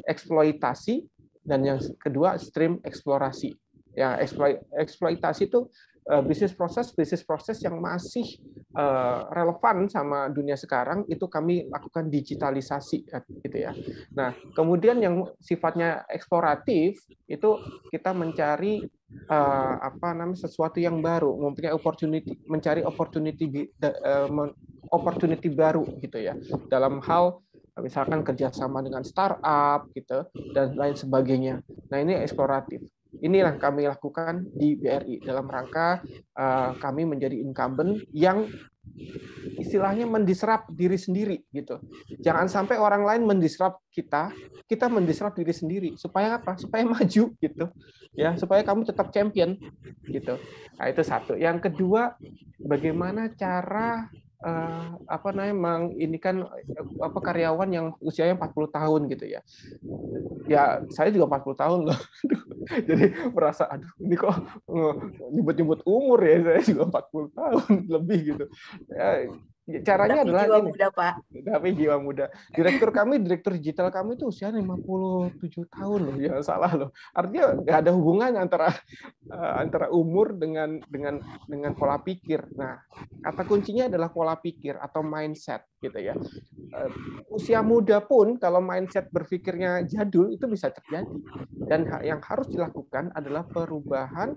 eksploitasi dan yang kedua stream eksplorasi. Ya, eksploitasi itu bisnis proses yang masih relevan sama dunia sekarang, itu kami lakukan digitalisasi gitu ya. Nah, kemudian yang sifatnya eksploratif itu kita mencari sesuatu yang baru, mempunyai mencari opportunity baru gitu ya, dalam hal misalkan kerjasama dengan startup gitu dan lain sebagainya. Nah, ini eksploratif. Inilah kami lakukan di BRI dalam rangka kami menjadi incumbent yang istilahnya mendisrupt diri sendiri gitu. Jangan sampai orang lain mendisrupt kita mendisrupt diri sendiri. Supaya apa? Supaya maju gitu. Ya, supaya kamu tetap champion gitu. Nah, itu satu. Yang kedua, bagaimana cara menginikan karyawan yang usianya 40 tahun gitu ya. Ya, saya juga 40 tahun loh. Jadi merasa ini kok nyebut-nyebut umur ya, saya juga 40 tahun lebih gitu. Ya, caranya adalah jiwa muda, Pak. Tapi jiwa muda. Direktur digital kami itu usia 57 tahun loh, jangan salah loh. Artinya nggak ada hubungan antara umur dengan pola pikir. Nah, kata kuncinya adalah pola pikir atau mindset gitu ya. Usia muda pun kalau mindset berpikirnya jadul itu bisa terjadi. Dan yang harus dilakukan adalah perubahan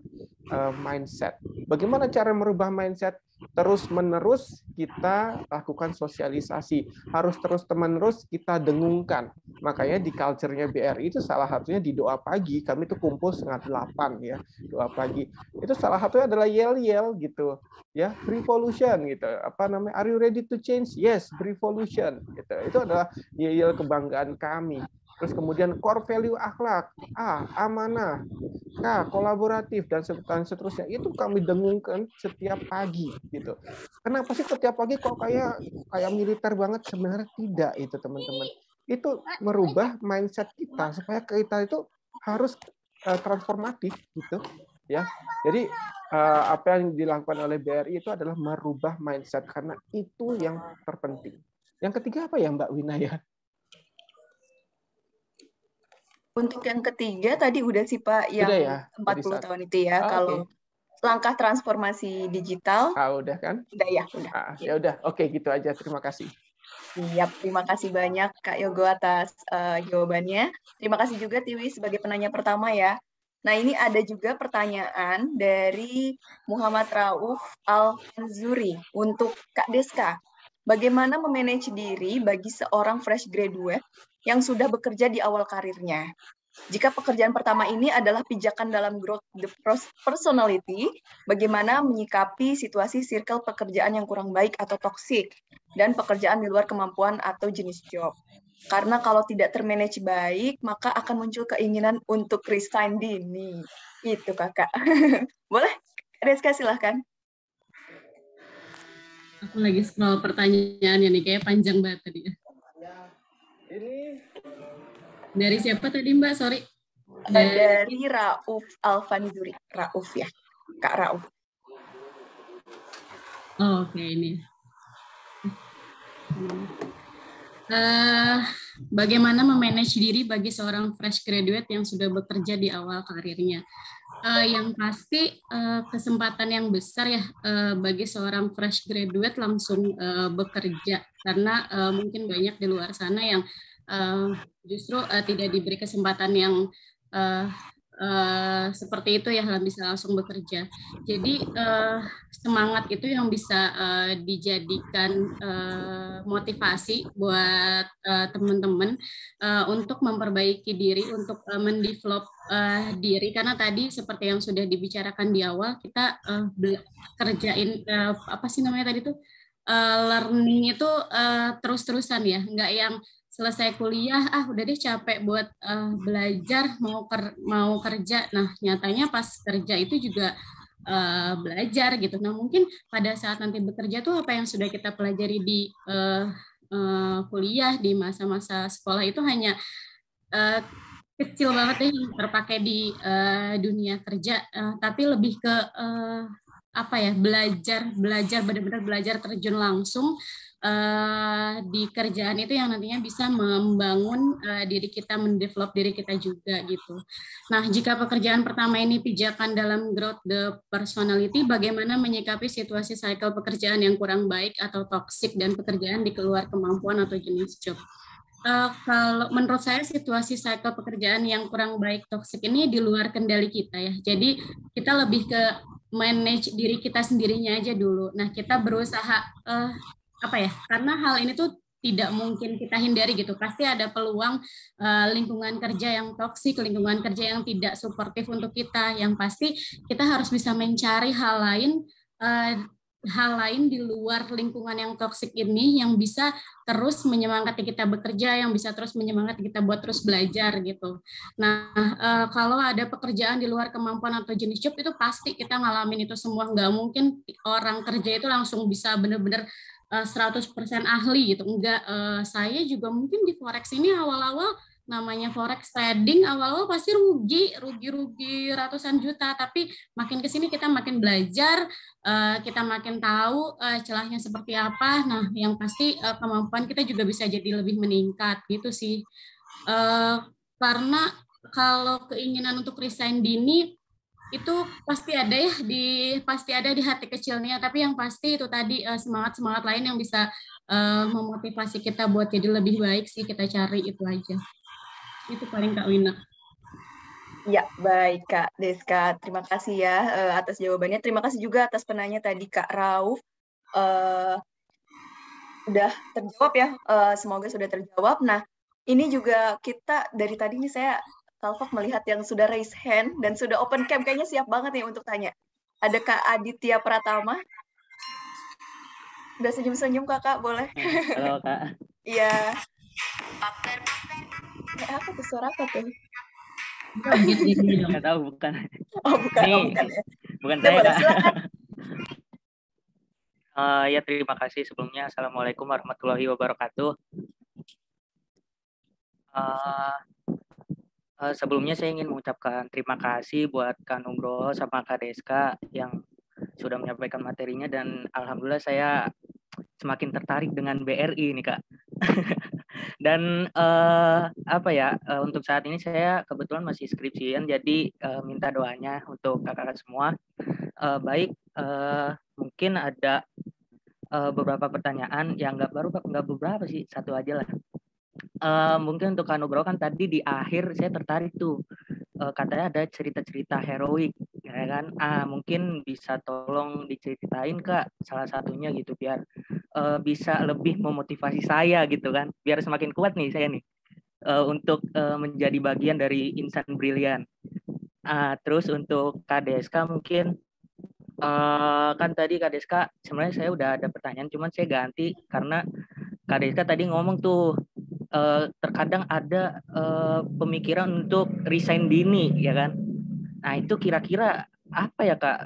mindset. Bagaimana cara merubah mindset? Terus-menerus kita lakukan sosialisasi, harus terus-menerus kita dengungkan. Makanya di culture-nya BRI itu salah satunya di doa pagi, kami itu kumpul 7:30 ya, doa pagi. Itu salah satunya adalah yel-yel gitu. Ya, revolution gitu. Are you ready to change? Yes, revolution gitu. Itu adalah yel-yel kebanggaan kami. Terus kemudian core value akhlak, A, amanah, K, kolaboratif, dan seterusnya. Itu kami dengungkan setiap pagi gitu. Kenapa sih setiap pagi kok kayak militer banget? Sebenarnya tidak itu teman-teman. Itu merubah mindset kita supaya kita itu harus transformatif gitu ya. Jadi apa yang dilakukan oleh BRI itu adalah merubah mindset karena itu yang terpenting. Yang ketiga apa ya Mbak Wina ya? Untuk yang ketiga tadi udah sih Pak, yang ya? 40 tahun itu ya. Kalau langkah transformasi digital. Udah kan? Udah ya, udah. Ya udah, oke gitu aja. Terima kasih. Siap, terima kasih banyak Kak Yogo atas jawabannya. Terima kasih juga Tiwi sebagai penanya pertama ya. Nah ini ada juga pertanyaan dari Muhammad Rauf Al-Anzuri untuk Kak Deska. Bagaimana memanage diri bagi seorang fresh graduate yang sudah bekerja di awal karirnya? Jika pekerjaan pertama ini adalah pijakan dalam growth the personality, bagaimana menyikapi situasi circle pekerjaan yang kurang baik atau toksik, dan pekerjaan di luar kemampuan atau jenis job. Karena kalau tidak termanage baik, maka akan muncul keinginan untuk resign dini. Itu Kakak. Boleh? Reska silahkan. Aku lagi scroll pertanyaannya nih, kayak panjang banget tadi ya. Ini dari siapa tadi Mbak? Sorry. Dari Rauf Alfanzuri. Rauf ya, Kak Rauf. Oh, oke, ini. Bagaimana memanage diri bagi seorang fresh graduate yang sudah bekerja di awal karirnya? Yang pasti kesempatan yang besar ya bagi seorang fresh graduate langsung bekerja, karena mungkin banyak di luar sana yang justru tidak diberi kesempatan yang seperti itu ya, bisa langsung bekerja. Jadi semangat itu yang bisa dijadikan motivasi buat teman-teman untuk memperbaiki diri, untuk mendevelop diri, karena tadi seperti yang sudah dibicarakan di awal, kita kerjain apa sih namanya tadi tuh, learning itu terus-terusan ya, nggak yang selesai kuliah udah deh capek buat belajar, mau kerja. Nah nyatanya pas kerja itu juga belajar gitu. Nah mungkin pada saat nanti bekerja tuh apa yang sudah kita pelajari di kuliah, di masa-masa sekolah itu hanya kecil banget deh yang terpakai di dunia kerja, tapi lebih ke apa ya, belajar benar-benar belajar terjun langsung di kerjaan itu yang nantinya bisa membangun diri kita, mendevelop diri kita juga gitu. Nah, jika pekerjaan pertama ini pijakan dalam growth the personality, bagaimana menyikapi situasi cycle pekerjaan yang kurang baik atau toksik dan pekerjaan di luar kemampuan atau jenis job? Kalau menurut saya situasi cycle pekerjaan yang kurang baik, toksik ini di luar kendali kita ya. Jadi kita lebih ke manage diri kita sendirinya aja dulu. Nah, kita berusaha apa ya, karena hal ini tuh tidak mungkin kita hindari gitu, pasti ada peluang lingkungan kerja yang toksik, lingkungan kerja yang tidak suportif untuk kita, yang pasti kita harus bisa mencari hal lain di luar lingkungan yang toksik ini, yang bisa terus menyemangati kita bekerja, yang bisa terus menyemangati kita buat terus belajar gitu. Nah, kalau ada pekerjaan di luar kemampuan atau jenis job, itu pasti kita ngalamin itu semua. Nggak mungkin orang kerja itu langsung bisa benar-benar 100% ahli gitu. Enggak, saya juga mungkin di forex ini awal-awal, namanya forex trading, awal-awal pasti rugi ratusan juta, tapi makin kesini kita makin belajar, kita makin tahu celahnya seperti apa. Nah, yang pasti kemampuan kita juga bisa jadi lebih meningkat gitu sih. Karena kalau keinginan untuk resign dini itu pasti ada ya, pasti ada di hati kecilnya, tapi yang pasti itu tadi semangat lain yang bisa memotivasi kita buat jadi lebih baik sih, kita cari itu aja. Itu paling Kak Wina. Ya, baik Kak Deska, terima kasih ya atas jawabannya. Terima kasih juga atas penanya tadi Kak Rauf. Udah terjawab ya, semoga sudah terjawab. Nah, ini juga kita dari tadi nih saya Salfok melihat yang sudah raise hand dan sudah open cam, kayaknya siap banget nih untuk tanya. Ada Kak Aditya Pratama. Udah senyum-senyum Kakak, boleh? Halo Kak. Iya. apa tuh? Suara apa tuh? Nggak tahu, bukan. Oh, bukan. Ini, oh, bukan ya. bukan Ya, saya, boleh, Kak. silakan. Ya, terima kasih sebelumnya. Assalamualaikum warahmatullahi wabarakatuh. Sebelumnya saya ingin mengucapkan terima kasih buat Kak Nugroho sama Kak Deska yang sudah menyampaikan materinya, dan alhamdulillah saya semakin tertarik dengan BRI nih, Kak. Dan untuk saat ini saya kebetulan masih skripsian, jadi minta doanya untuk kakak-kakak semua. Mungkin ada beberapa pertanyaan yang nggak beberapa sih, satu aja lah. Mungkin untuk Kak Nugroho kan tadi di akhir saya tertarik tuh, katanya ada cerita-cerita heroik, ya kan? Mungkin bisa tolong diceritain Kak salah satunya gitu, biar bisa lebih memotivasi saya gitu kan, biar semakin kuat nih saya nih untuk menjadi bagian dari insan brilian. Terus untuk Kak Deska mungkin kan tadi Kak Deska sebenarnya saya udah ada pertanyaan, cuman saya ganti karena Kak Deska tadi ngomong tuh terkadang ada pemikiran untuk resign dini, ya kan? Nah itu kira-kira apa ya Kak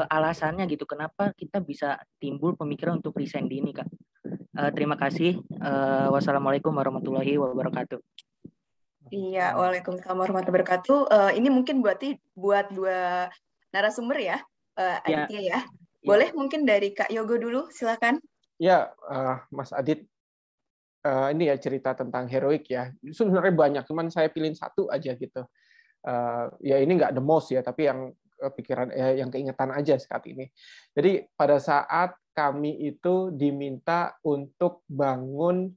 alasannya gitu, kenapa kita bisa timbul pemikiran untuk resign dini Kak? Terima kasih. Wassalamualaikum warahmatullahi wabarakatuh. Iya, waalaikumsalam warahmatullahi wabarakatuh. Ini mungkin buat dua narasumber ya, Aditya ya. Boleh mungkin dari Kak Yogo dulu, silakan. Ya, Mas Adit, ini ya cerita tentang heroik ya. Sebenarnya banyak, cuman saya pilih satu aja gitu. Ya ini nggak the most ya, tapi yang pikiran yang keingetan aja saat ini. Jadi pada saat kami itu diminta untuk bangun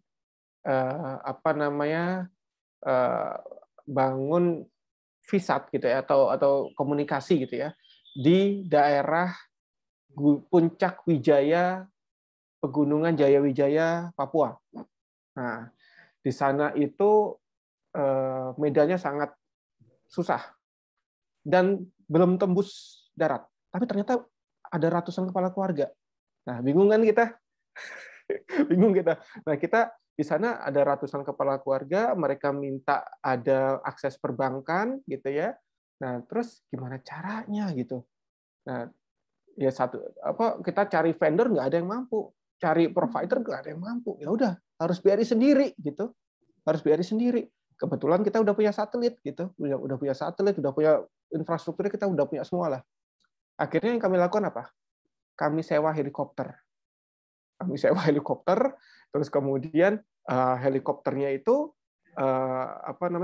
bangun visat gitu ya, atau komunikasi gitu ya di daerah Puncak Wijaya, Pegunungan Jayawijaya, Papua. Nah, di sana itu medannya sangat susah dan belum tembus darat. Tapi ternyata ada ratusan kepala keluarga. Nah, bingung kan kita? Bingung kita. Nah, kita di sana ada ratusan kepala keluarga, mereka minta ada akses perbankan gitu ya. Nah, terus gimana caranya gitu? Nah, ya kita cari vendor nggak ada yang mampu, cari provider nggak ada yang mampu. Ya udah, harus BRI sendiri gitu. Harus BRI sendiri. Kebetulan kita udah punya satelit gitu. Udah punya satelit, udah punya infrastrukturnya, kita udah punya semua lah. Akhirnya yang kami lakukan apa? Kami sewa helikopter. Terus kemudian helikopternya itu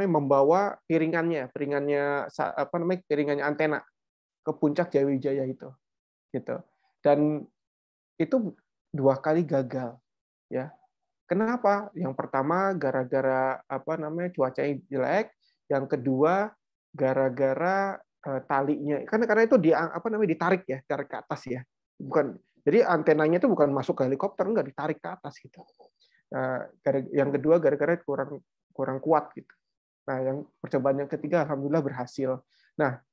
membawa piringannya antena ke puncak Jayawijaya itu, gitu. Dan itu 2 kali gagal, ya. Kenapa? Yang pertama gara-gara cuacanya jelek, yang kedua gara-gara talinya, karena itu ditarik ke atas ya, bukan. Jadi antenanya itu bukan masuk ke helikopter, enggak, ditarik ke atas gitu. Yang kedua gara-gara kurang kuat gitu. Nah, yang percobaan yang ketiga alhamdulillah berhasil. Nah,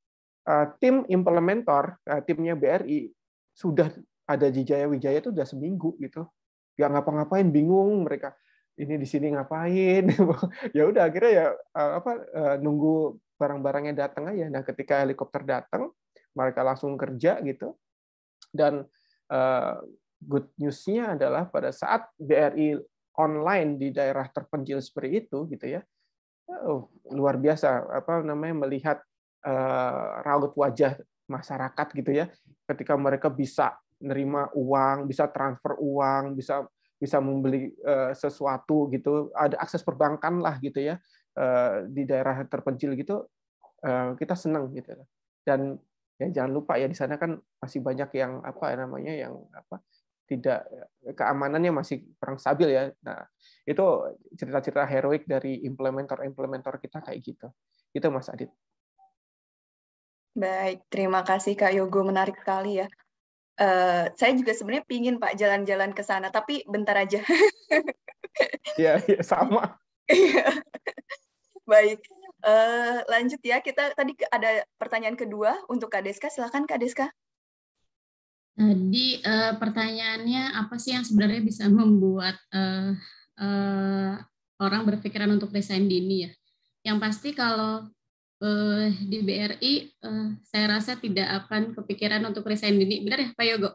tim implementer, timnya BRI sudah ada di Jayawijaya itu udah seminggu gitu. Nggak ngapa-ngapain, bingung mereka. Ini di sini ngapain? Ya udah akhirnya ya nunggu barang-barangnya datang aja. Nah, ketika helikopter datang, mereka langsung kerja gitu. Dan good news-nya adalah pada saat BRI online di daerah terpencil seperti itu gitu ya, luar biasa melihat raut wajah masyarakat gitu ya, ketika mereka bisa nerima uang, bisa transfer uang, bisa membeli sesuatu gitu, ada akses perbankan lah gitu ya di daerah terpencil gitu, kita senang gitu. Dan ya jangan lupa ya di sana kan masih banyak yang tidak, keamanannya masih kurang stabil ya. Nah, itu cerita-cerita heroik dari implementer kita kayak gitu. Itu Mas Adit. Baik, terima kasih Kak Yogo, menarik sekali ya. Saya juga sebenarnya pingin Pak jalan-jalan ke sana, tapi bentar aja. Ya, sama. Baik. Lanjut ya, kita tadi ada pertanyaan kedua untuk Kak Deska. Silakan Kak Deska. Tadi pertanyaannya apa sih yang sebenarnya bisa membuat orang berpikiran untuk resign dini ya? Yang pasti kalau di BRI saya rasa tidak akan kepikiran untuk resign dini. Benar ya Pak Yogo?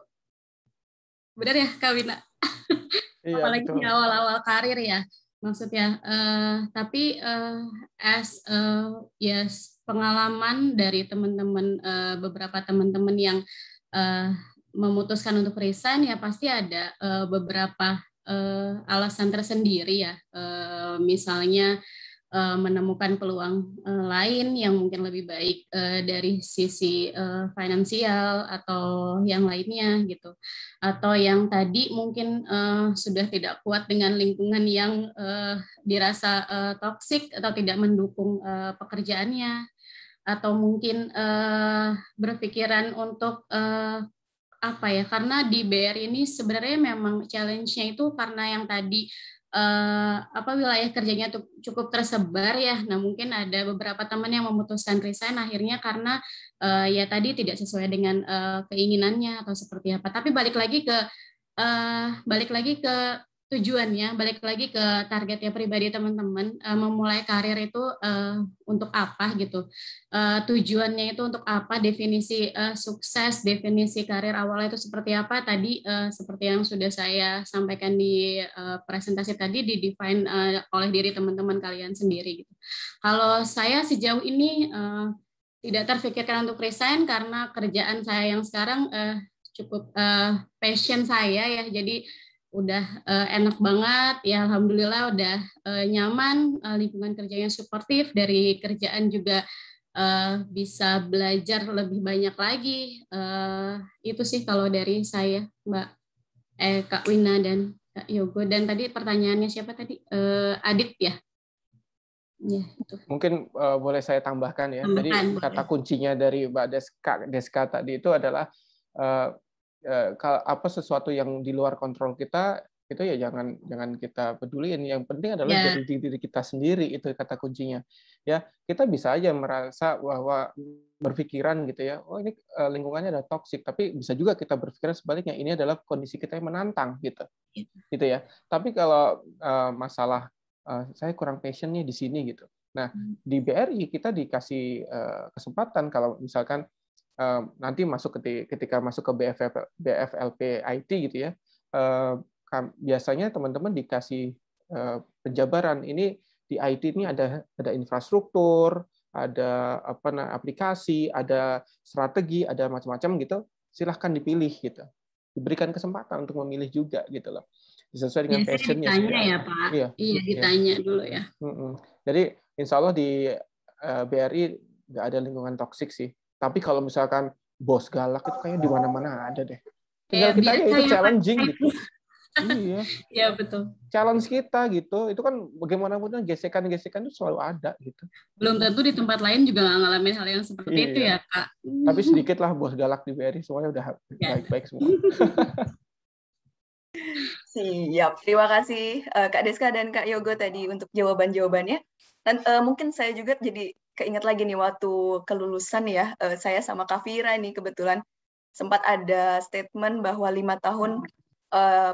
Benar ya Kak Wina? Iya, Apalagi betul. di awal-awal karir ya maksudnya. Tapi yes, pengalaman dari teman-teman, beberapa teman-teman yang memutuskan untuk resign ya pasti ada beberapa alasan tersendiri ya. Misalnya menemukan peluang lain yang mungkin lebih baik dari sisi finansial atau yang lainnya gitu, atau yang tadi mungkin sudah tidak kuat dengan lingkungan yang dirasa toksik atau tidak mendukung pekerjaannya, atau mungkin berpikiran untuk apa ya, karena di BR ini sebenarnya memang challenge-nya itu karena yang tadi wilayah kerjanya tuh cukup tersebar ya. Nah mungkin ada beberapa teman yang memutuskan resign akhirnya karena ya tadi tidak sesuai dengan keinginannya atau seperti apa. Tapi balik lagi ke tujuannya, balik lagi ke targetnya pribadi teman-teman, memulai karir itu untuk apa gitu, tujuannya itu untuk apa, definisi sukses, definisi karir awalnya itu seperti apa, tadi seperti yang sudah saya sampaikan di presentasi tadi, di-define oleh diri teman-teman kalian sendiri gitu. Kalau saya sejauh ini tidak terfikirkan untuk resign karena kerjaan saya yang sekarang cukup passion saya ya, jadi udah enak banget ya, alhamdulillah udah nyaman, lingkungan kerjanya suportif, dari kerjaan juga bisa belajar lebih banyak lagi. Itu sih kalau dari saya, Mbak Kak Wina dan Kak Yogo. Dan tadi pertanyaannya siapa tadi? Adit ya? Ya, itu. Mungkin boleh saya tambahkan ya. Jadi kata kuncinya dari Mbak Deska tadi itu adalah apa sesuatu yang di luar kontrol kita itu ya jangan kita peduliin. Yang penting adalah dari diri kita sendiri, itu kata kuncinya. Ya, kita bisa aja merasa bahwa berpikiran gitu ya, oh ini lingkungannya ada toksik, tapi bisa juga kita berpikiran sebaliknya, ini adalah kondisi kita yang menantang gitu. Gitu ya. Tapi kalau masalah saya kurang passionnya di sini gitu. Nah, di BRI kita dikasih kesempatan kalau misalkan nanti ketika masuk ke BFLP IT gitu ya, biasanya teman-teman dikasih penjabaran, ini di IT ini ada infrastruktur, ada aplikasi, ada strategi, ada macam-macam gitu, silahkan dipilih gitu, diberikan kesempatan untuk memilih juga gitu loh, sesuai dengan passionnya. Ditanya ya Pak, iya ditanya dulu ya. Jadi insya Allah di BRI nggak ada lingkungan toksik sih. Tapi kalau misalkan bos galak itu kayaknya di mana-mana ada deh. Tinggal kita aja itu challenging gitu. Iya. Iya betul. Challenge kita gitu. Itu kan bagaimanapun gesekan-gesekan itu selalu ada gitu. Belum tentu di tempat lain juga nggak ngalamin hal yang seperti itu ya Kak. Tapi sedikit lah bos galak di BRI, semuanya udah baik-baik semua. Siap. Terima kasih Kak Deska dan Kak Yogo tadi untuk jawaban-jawabannya. Dan mungkin saya juga jadi keinget lagi nih waktu kelulusan ya, saya sama Kak Fira nih kebetulan sempat ada statement bahwa 5 tahun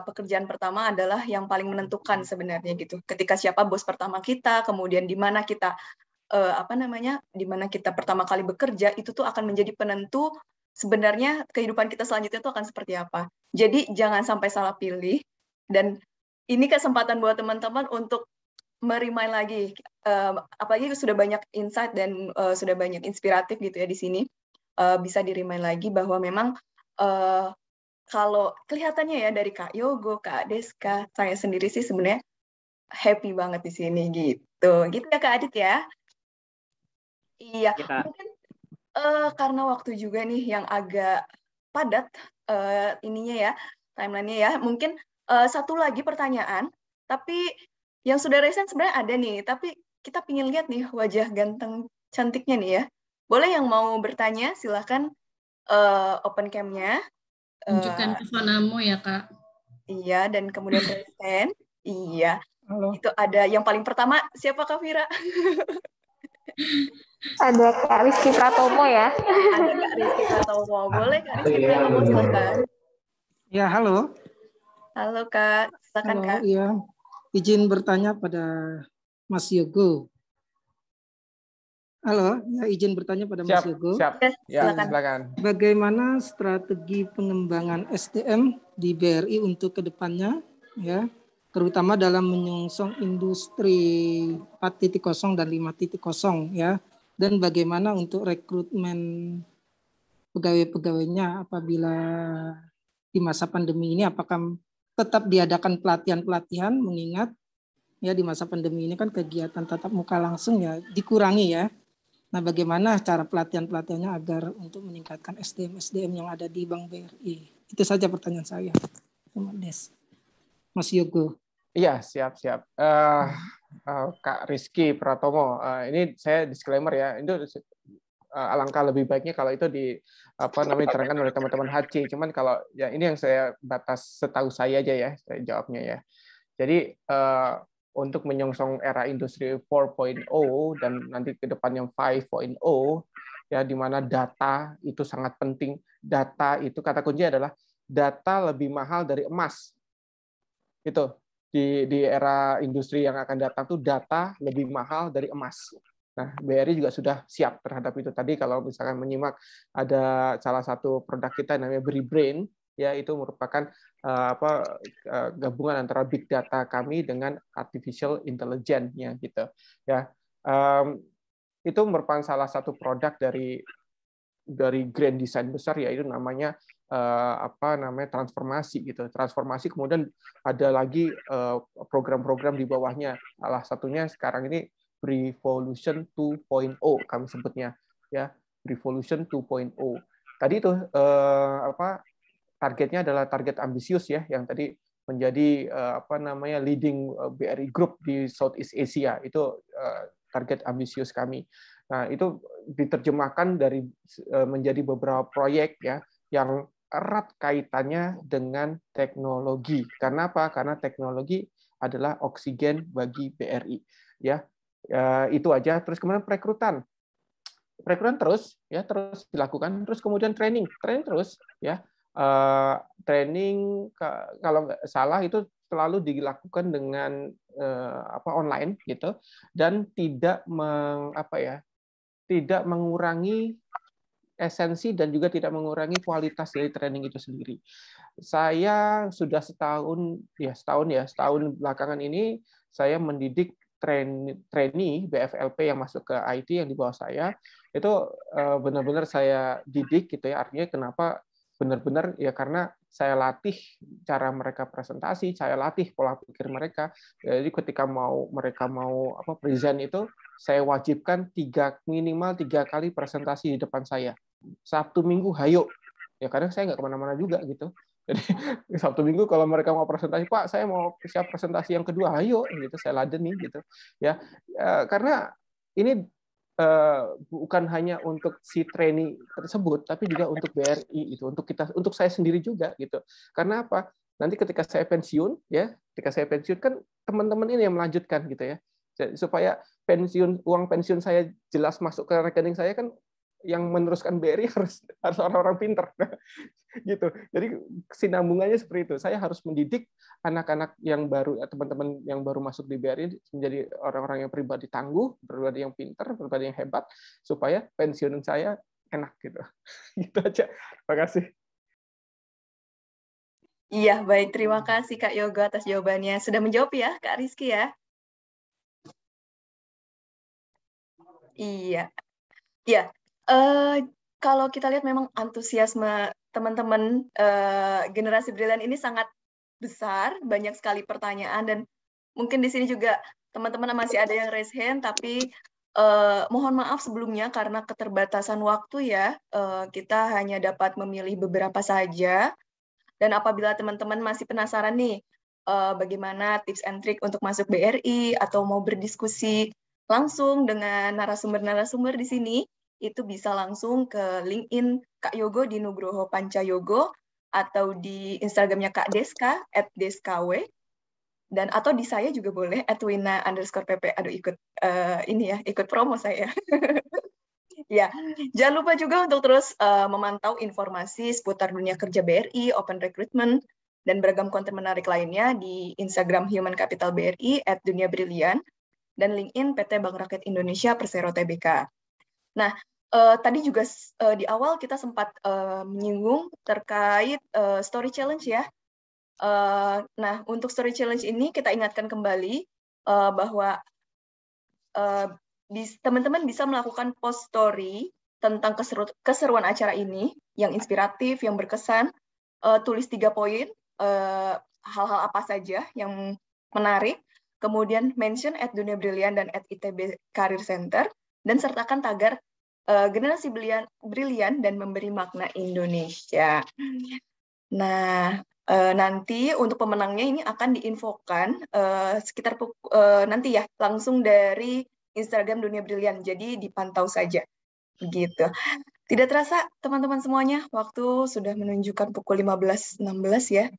pekerjaan pertama adalah yang paling menentukan sebenarnya gitu. Ketika siapa bos pertama kita, kemudian di mana kita di mana kita pertama kali bekerja, itu tuh akan menjadi penentu sebenarnya kehidupan kita selanjutnya itu akan seperti apa. Jadi jangan sampai salah pilih, dan ini kesempatan buat teman-teman untuk merimain lagi, apalagi sudah banyak insight dan sudah banyak inspiratif gitu ya di sini, bisa dirimain lagi bahwa memang kalau kelihatannya ya dari Kak Yogo, Kak Deska, saya sendiri sih sebenarnya happy banget di sini gitu ya Kak Adit ya. Iya, mungkin karena waktu juga nih yang agak padat ininya ya, timeline-nya ya, mungkin satu lagi pertanyaan, tapi yang sudah resign sebenarnya ada nih, tapi kita pingin lihat nih wajah ganteng cantiknya nih ya. Boleh yang mau bertanya, silahkan open cam-nya. Tunjukkan pesonamu ya Kak. Iya, dan kemudian resign. Iya. Halo. Itu ada yang paling pertama, siapa Kak Fira? Ada Kak Rizky Pratomo ya. Ada Kak Rizky Pratomo. Boleh Kak Rizky Pratomo, silahkan. Ya, halo. Halo Kak, silakan Kak. Iya, izin bertanya pada Mas Yogo. Halo, ya izin bertanya pada Mas Yogo. Siap. Ya, silakan. Bagaimana strategi pengembangan SDM di BRI untuk kedepannya, ya, terutama dalam menyongsong industri 4.0 dan 5.0, ya, dan bagaimana untuk rekrutmen pegawai-pegawainya apabila di masa pandemi ini, apakah tetap diadakan pelatihan-pelatihan, mengingat ya di masa pandemi ini kan kegiatan tatap muka langsung ya dikurangi ya. Nah, bagaimana cara pelatihan-pelatihannya agar untuk meningkatkan SDM yang ada di Bank BRI? Itu saja pertanyaan saya. Terima kasih. Mas Yogo. Iya, siap. Kak Rizky Pratomo, ini saya disclaimer ya, itu alangkah lebih baiknya kalau itu diterangkan oleh teman-teman HC. Cuman kalau ya ini yang saya batas setahu saya aja ya, saya jawabnya ya. Jadi untuk menyongsong era industri 4.0 dan nanti ke depannya 5.0 ya, di mana data itu sangat penting. Data itu kata kunci adalah data lebih mahal dari emas. Itu di era industri yang akan datang tuh data lebih mahal dari emas. Nah, BRI juga sudah siap terhadap itu. Tadi kalau misalkan menyimak ada salah satu produk kita namanya BRIbrain, ya itu merupakan gabungan antara big data kami dengan artificial intelligence-nya gitu. Ya, itu merupakan salah satu produk dari grand design besar, yaitu namanya transformasi gitu. Transformasi kemudian ada lagi program-program di bawahnya. Salah satunya sekarang ini Revolution 2.0 kami sebutnya ya, Revolution 2.0. Tadi itu targetnya adalah target ambisius ya, yang tadi menjadi leading BRI Group di Southeast Asia. Itu target ambisius kami. Nah, itu diterjemahkan menjadi beberapa proyek ya yang erat kaitannya dengan teknologi. Karena apa? Karena teknologi adalah oksigen bagi BRI. Ya, itu aja. Terus kemudian perekrutan terus dilakukan. Terus kemudian training terus ya. Training kalau nggak salah itu selalu dilakukan dengan online gitu, dan tidak mengurangi esensi dan juga tidak mengurangi kualitas dari training itu sendiri. Saya sudah setahun belakangan ini saya mendidik trainee BFLP yang masuk ke IT yang di bawah saya, itu benar-benar saya didik gitu ya. Artinya kenapa benar-benar ya, karena saya latih cara mereka presentasi, saya latih pola pikir mereka. Jadi ketika mereka mau present itu, saya wajibkan minimal 3 kali presentasi di depan saya. Sabtu Minggu hayo. Ya kadang saya nggak kemana-mana juga gitu. Jadi Sabtu Minggu kalau mereka mau presentasi, Pak, saya mau siap presentasi yang kedua, hayo gitu, saya ladeni gitu. Ya, karena ini bukan hanya untuk si trainee tersebut, tapi juga untuk BRI itu, untuk saya sendiri juga gitu. Karena apa? Nanti ketika saya pensiun kan teman-teman ini yang melanjutkan gitu ya. Supaya uang pensiun saya jelas masuk ke rekening saya, kan yang meneruskan BRI harus orang-orang pinter gitu. Jadi kesinambungannya seperti itu. Saya harus mendidik anak-anak yang baru, teman-teman yang baru masuk di BRI menjadi orang-orang yang pribadi tangguh, pribadi yang pinter, pribadi yang hebat, supaya pensiun saya enak gitu. Gitu aja. Terima kasih. Iya, baik. Terima kasih Kak Yogo atas jawabannya. Sudah menjawab ya, Kak Rizky ya? Iya. Iya. Kalau kita lihat memang antusiasme teman-teman generasi brilian ini sangat besar, banyak sekali pertanyaan, dan mungkin di sini juga teman-teman masih ada yang raise hand, tapi mohon maaf sebelumnya karena keterbatasan waktu ya, kita hanya dapat memilih beberapa saja. Dan apabila teman-teman masih penasaran nih, bagaimana tips and trick untuk masuk BRI atau mau berdiskusi langsung dengan narasumber-narasumber di sini, itu bisa langsung ke LinkedIn Kak Yogo di Nugroho Pancayogo, atau di Instagramnya Kak Deska @deskaw, dan atau di saya juga boleh @wina_pp. Aduh, ikut promo saya. Ya, jangan lupa juga untuk terus memantau informasi seputar dunia kerja BRI, open recruitment, dan beragam konten menarik lainnya di Instagram Human Capital BRI @duniabrilian, dan LinkedIn PT Bank Rakyat Indonesia Persero Tbk. Nah, tadi juga di awal kita sempat menyinggung terkait story challenge ya. Nah, untuk story challenge ini kita ingatkan kembali bahwa teman-teman bisa melakukan post story tentang keseruan acara ini yang inspiratif, yang berkesan. Tulis 3 poin, hal-hal apa saja yang menarik, kemudian mention @duniabrilian dan @ITB Career Center, dan sertakan tagar generasi brilian dan memberi makna Indonesia. Nah, nanti untuk pemenangnya ini akan diinfokan sekitar nanti ya, langsung dari Instagram Dunia Brilian, jadi dipantau saja. Begitu. Tidak terasa teman-teman semuanya, waktu sudah menunjukkan pukul 15.16 ya.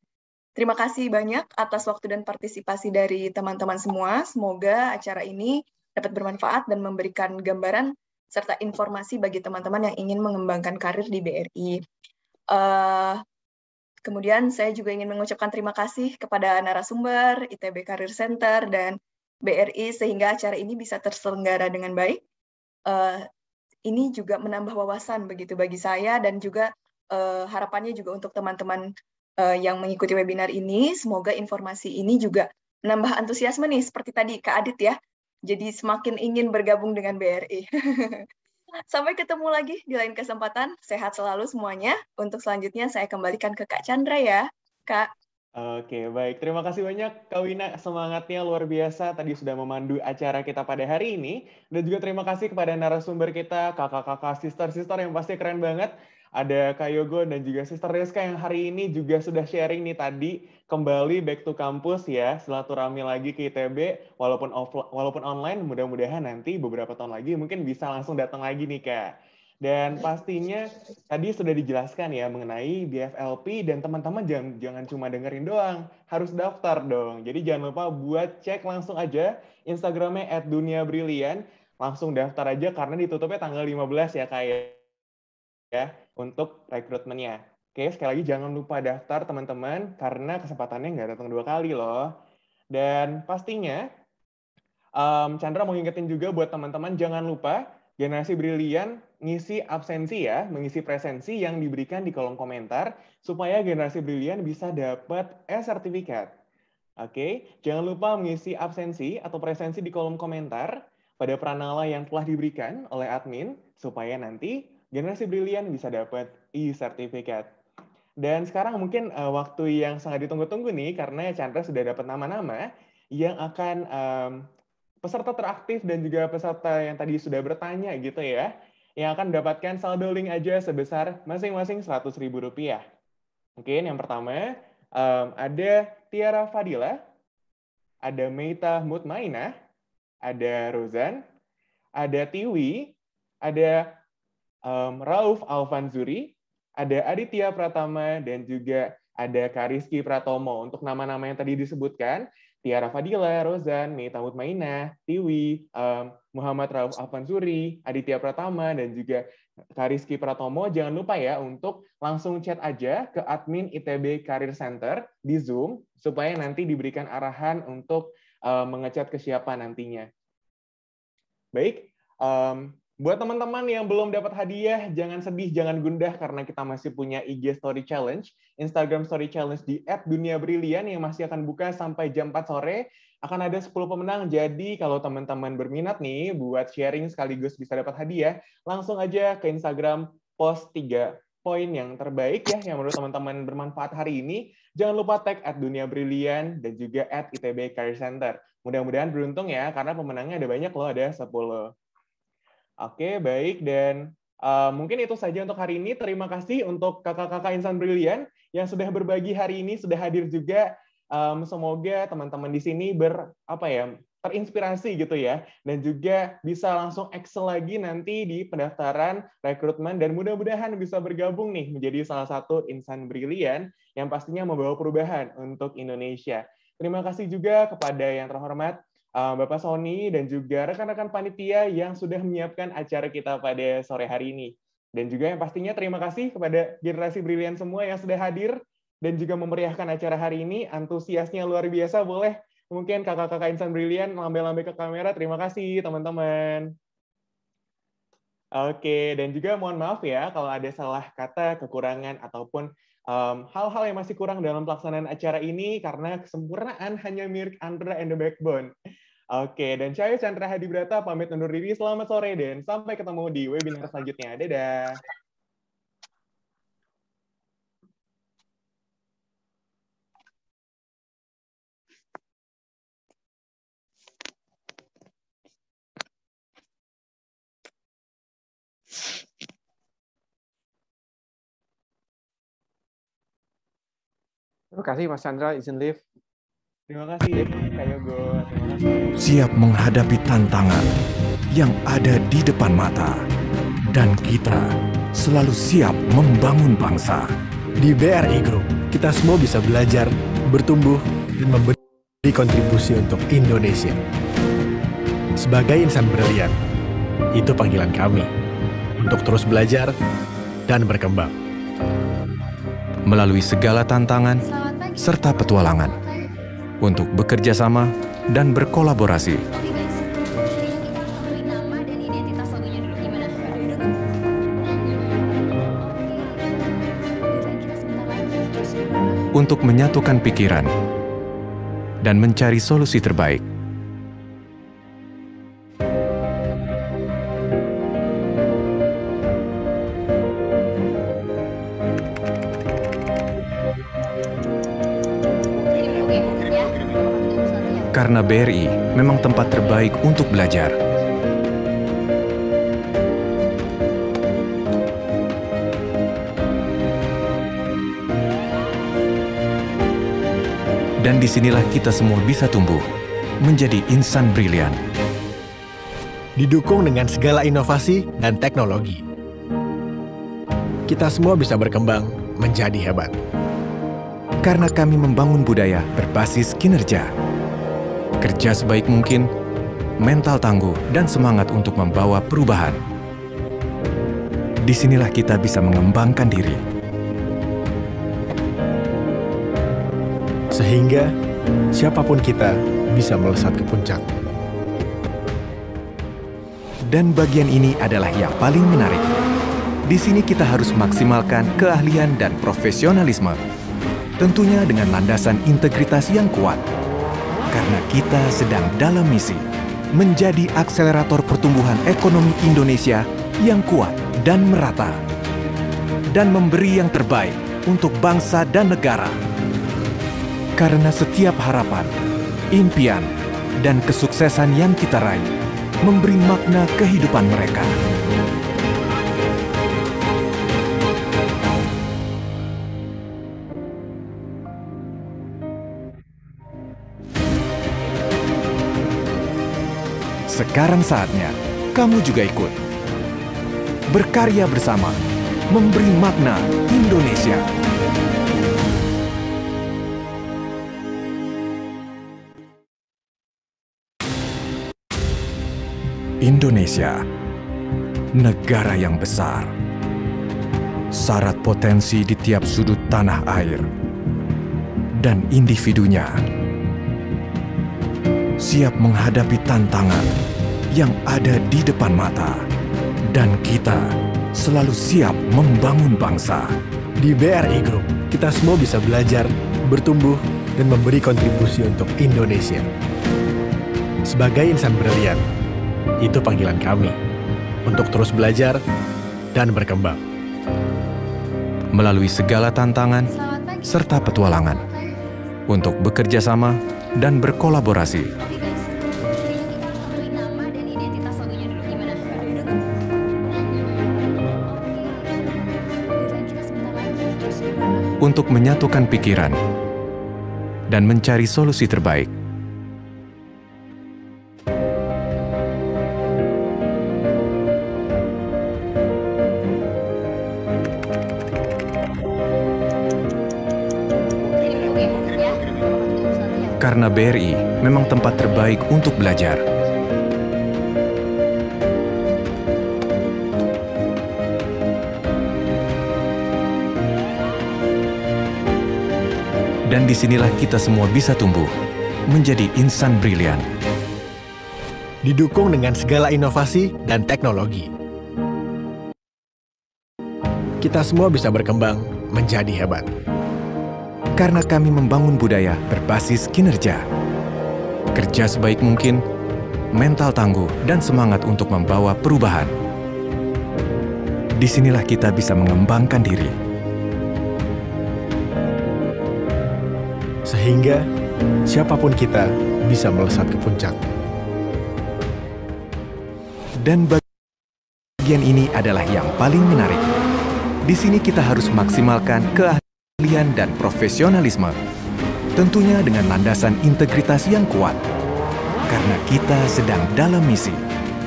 Terima kasih banyak atas waktu dan partisipasi dari teman-teman semua. Semoga acara ini dapat bermanfaat dan memberikan gambaran serta informasi bagi teman-teman yang ingin mengembangkan karir di BRI. Kemudian saya juga ingin mengucapkan terima kasih kepada narasumber, ITB Career Center, dan BRI sehingga acara ini bisa terselenggara dengan baik. Ini juga menambah wawasan begitu bagi saya dan juga harapannya juga untuk teman-teman yang mengikuti webinar ini. Semoga informasi ini juga menambah antusiasme nih, seperti tadi Kak Adit ya. Jadi semakin ingin bergabung dengan BRI. Sampai ketemu lagi di lain kesempatan. Sehat selalu semuanya. Untuk selanjutnya saya kembalikan ke Kak Chandra ya. Kak. Oke, baik. Terima kasih banyak Kak Wina. Semangatnya luar biasa. Tadi sudah memandu acara kita pada hari ini. Dan juga terima kasih kepada narasumber kita, kakak-kakak, sister-sister yang pasti keren banget. Ada Kak Yogo dan juga Sister Rizka yang hari ini juga sudah sharing nih tadi kembali back to campus ya, silaturahmi lagi ke ITB walaupun online, mudah-mudahan nanti beberapa tahun lagi mungkin bisa langsung datang lagi nih Kak. Dan pastinya tadi sudah dijelaskan ya mengenai BFLP dan teman-teman jangan cuma dengerin doang, harus daftar dong. Jadi jangan lupa buat cek langsung aja Instagramnya @duniabrilian, langsung daftar aja karena ditutupnya tanggal 15 ya Kak ya untuk rekrutmennya. Oke, sekali lagi jangan lupa daftar teman-teman karena kesempatannya nggak datang 2 kali loh. Dan pastinya Chandra mau ngingetin juga buat teman-teman jangan lupa Generasi Brilian ngisi absensi ya, mengisi presensi yang diberikan di kolom komentar supaya Generasi Brilian bisa dapat e-sertifikat. Oke, jangan lupa mengisi absensi atau presensi di kolom komentar pada pranala yang telah diberikan oleh admin supaya nanti Generasi Brilian bisa dapat e-sertifikat. Dan sekarang mungkin waktu yang sangat ditunggu-tunggu nih karena Chandra sudah dapat nama-nama yang akan peserta teraktif dan juga peserta yang tadi sudah bertanya gitu ya, yang akan mendapatkan saldo link aja sebesar masing-masing Rp100.000. Mungkin yang pertama ada Tiara Fadila, ada Meita Mutmainah, ada Rozan, ada Tiwi, ada Rauf Alfanzuri, ada Aditya Pratama, dan juga ada Kariski Pratomo. Untuk nama-nama yang tadi disebutkan, Tiara Fadila, Rozan, Meita Mutmainah, Tiwi, Muhammad Rauf Alfanzuri, Aditya Pratama, dan juga Kariski Pratomo, jangan lupa ya untuk langsung chat aja ke admin ITB Career Center di Zoom, supaya nanti diberikan arahan untuk mengechat kesiapan nantinya. Baik, buat teman-teman yang belum dapat hadiah, jangan sedih, jangan gundah, karena kita masih punya IG Story Challenge, Instagram Story Challenge di @duniabrilian yang masih akan buka sampai jam 4 sore. Akan ada 10 pemenang, jadi kalau teman-teman berminat nih buat sharing sekaligus bisa dapat hadiah, langsung aja ke Instagram post 3 poin yang terbaik ya, yang menurut teman-teman bermanfaat hari ini. Jangan lupa tag @duniabrilian dan juga @ITB Career Center. Mudah-mudahan beruntung ya, karena pemenangnya ada banyak loh, ada 10. Oke, baik. Dan mungkin itu saja untuk hari ini. Terima kasih untuk kakak-kakak Insan Brilian yang sudah berbagi hari ini, sudah hadir juga. Semoga teman-teman di sini terinspirasi gitu ya. Dan juga bisa langsung excel lagi nanti di pendaftaran rekrutmen. Dan mudah-mudahan bisa bergabung nih menjadi salah satu Insan Brilian yang pastinya membawa perubahan untuk Indonesia. Terima kasih juga kepada yang terhormat Bapak Sony dan juga rekan-rekan panitia yang sudah menyiapkan acara kita pada sore hari ini. Dan juga yang pastinya terima kasih kepada Generasi Brilian semua yang sudah hadir dan juga memeriahkan acara hari ini. Antusiasnya luar biasa. Boleh mungkin kakak-kakak Insan Brilian lambe-lambe ke kamera. Terima kasih teman-teman. Oke, dan juga mohon maaf ya kalau ada salah kata, kekurangan, ataupun hal-hal yang masih kurang dalam pelaksanaan acara ini karena kesempurnaan hanya milik Andra and the Backbone. Oke, dan saya Chandra Hadibrata pamit undur diri. Selamat sore dan sampai ketemu di webinar selanjutnya. Dadah. Terima kasih Mas Chandra, izin live. Terima kasih Kak Yogo. Terima kasih. Siap menghadapi tantangan yang ada di depan mata. Dan kita selalu siap membangun bangsa. Di BRI Group, kita semua bisa belajar, bertumbuh, dan memberi kontribusi untuk Indonesia. Sebagai insan brilian, itu panggilan kami untuk terus belajar dan berkembang. Melalui segala tantangan serta petualangan untuk bekerja sama dan berkolaborasi. Untuk menyatukan pikiran dan mencari solusi terbaik. Karena BRI memang tempat terbaik untuk belajar. Dan disinilah kita semua bisa tumbuh, menjadi insan brilian. Didukung dengan segala inovasi dan teknologi. Kita semua bisa berkembang menjadi hebat. Karena kami membangun budaya berbasis kinerja. Kerja sebaik mungkin, mental tangguh, dan semangat untuk membawa perubahan. Disinilah kita bisa mengembangkan diri. Sehingga siapapun kita bisa melesat ke puncak. Dan bagian ini adalah yang paling menarik. Di sini kita harus maksimalkan keahlian dan profesionalisme. Tentunya dengan landasan integritas yang kuat. Karena kita sedang dalam misi menjadi akselerator pertumbuhan ekonomi Indonesia yang kuat dan merata. Dan memberi yang terbaik untuk bangsa dan negara. Karena setiap harapan, impian, dan kesuksesan yang kita raih memberi makna kehidupan mereka. Sekarang saatnya kamu juga ikut. Berkarya bersama, memberi makna Indonesia. Indonesia, negara yang besar. Syarat potensi di tiap sudut tanah air. Dan individunya siap menghadapi tantangan yang ada di depan mata. Dan kita selalu siap membangun bangsa. Di BRI Group, kita semua bisa belajar, bertumbuh, dan memberi kontribusi untuk Indonesia. Sebagai insan brilian, itu panggilan kami untuk terus belajar dan berkembang. Melalui segala tantangan serta petualangan untuk bekerja sama dan berkolaborasi. Untuk menyatukan pikiran dan mencari solusi terbaik. Karena BRI memang tempat terbaik untuk belajar. Dan disinilah kita semua bisa tumbuh, menjadi insan brilian. Didukung dengan segala inovasi dan teknologi. kita semua bisa berkembang menjadi hebat. Karena kami membangun budaya berbasis kinerja. Kerja sebaik mungkin, mental tangguh, dan semangat untuk membawa perubahan. Disinilah kita bisa mengembangkan diri. Sehingga siapapun kita bisa melesat ke puncak. Dan bagian ini adalah yang paling menarik. Di sini kita harus maksimalkan keahlian dan profesionalisme. Tentunya dengan landasan integritas yang kuat. Karena kita sedang dalam misi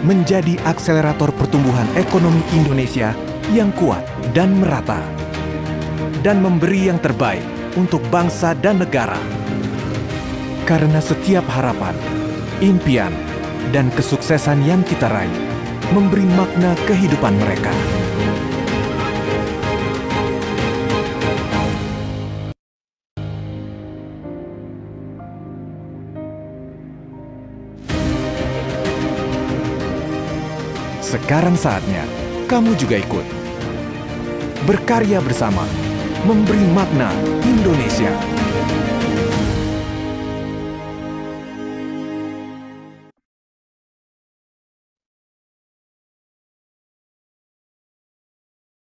menjadi akselerator pertumbuhan ekonomi Indonesia yang kuat dan merata. Dan memberi yang terbaik untuk bangsa dan negara. Karena setiap harapan, impian, dan kesuksesan yang kita raih memberi makna kehidupan mereka. Sekarang saatnya kamu juga ikut. Berkarya bersama, memberi makna Indonesia.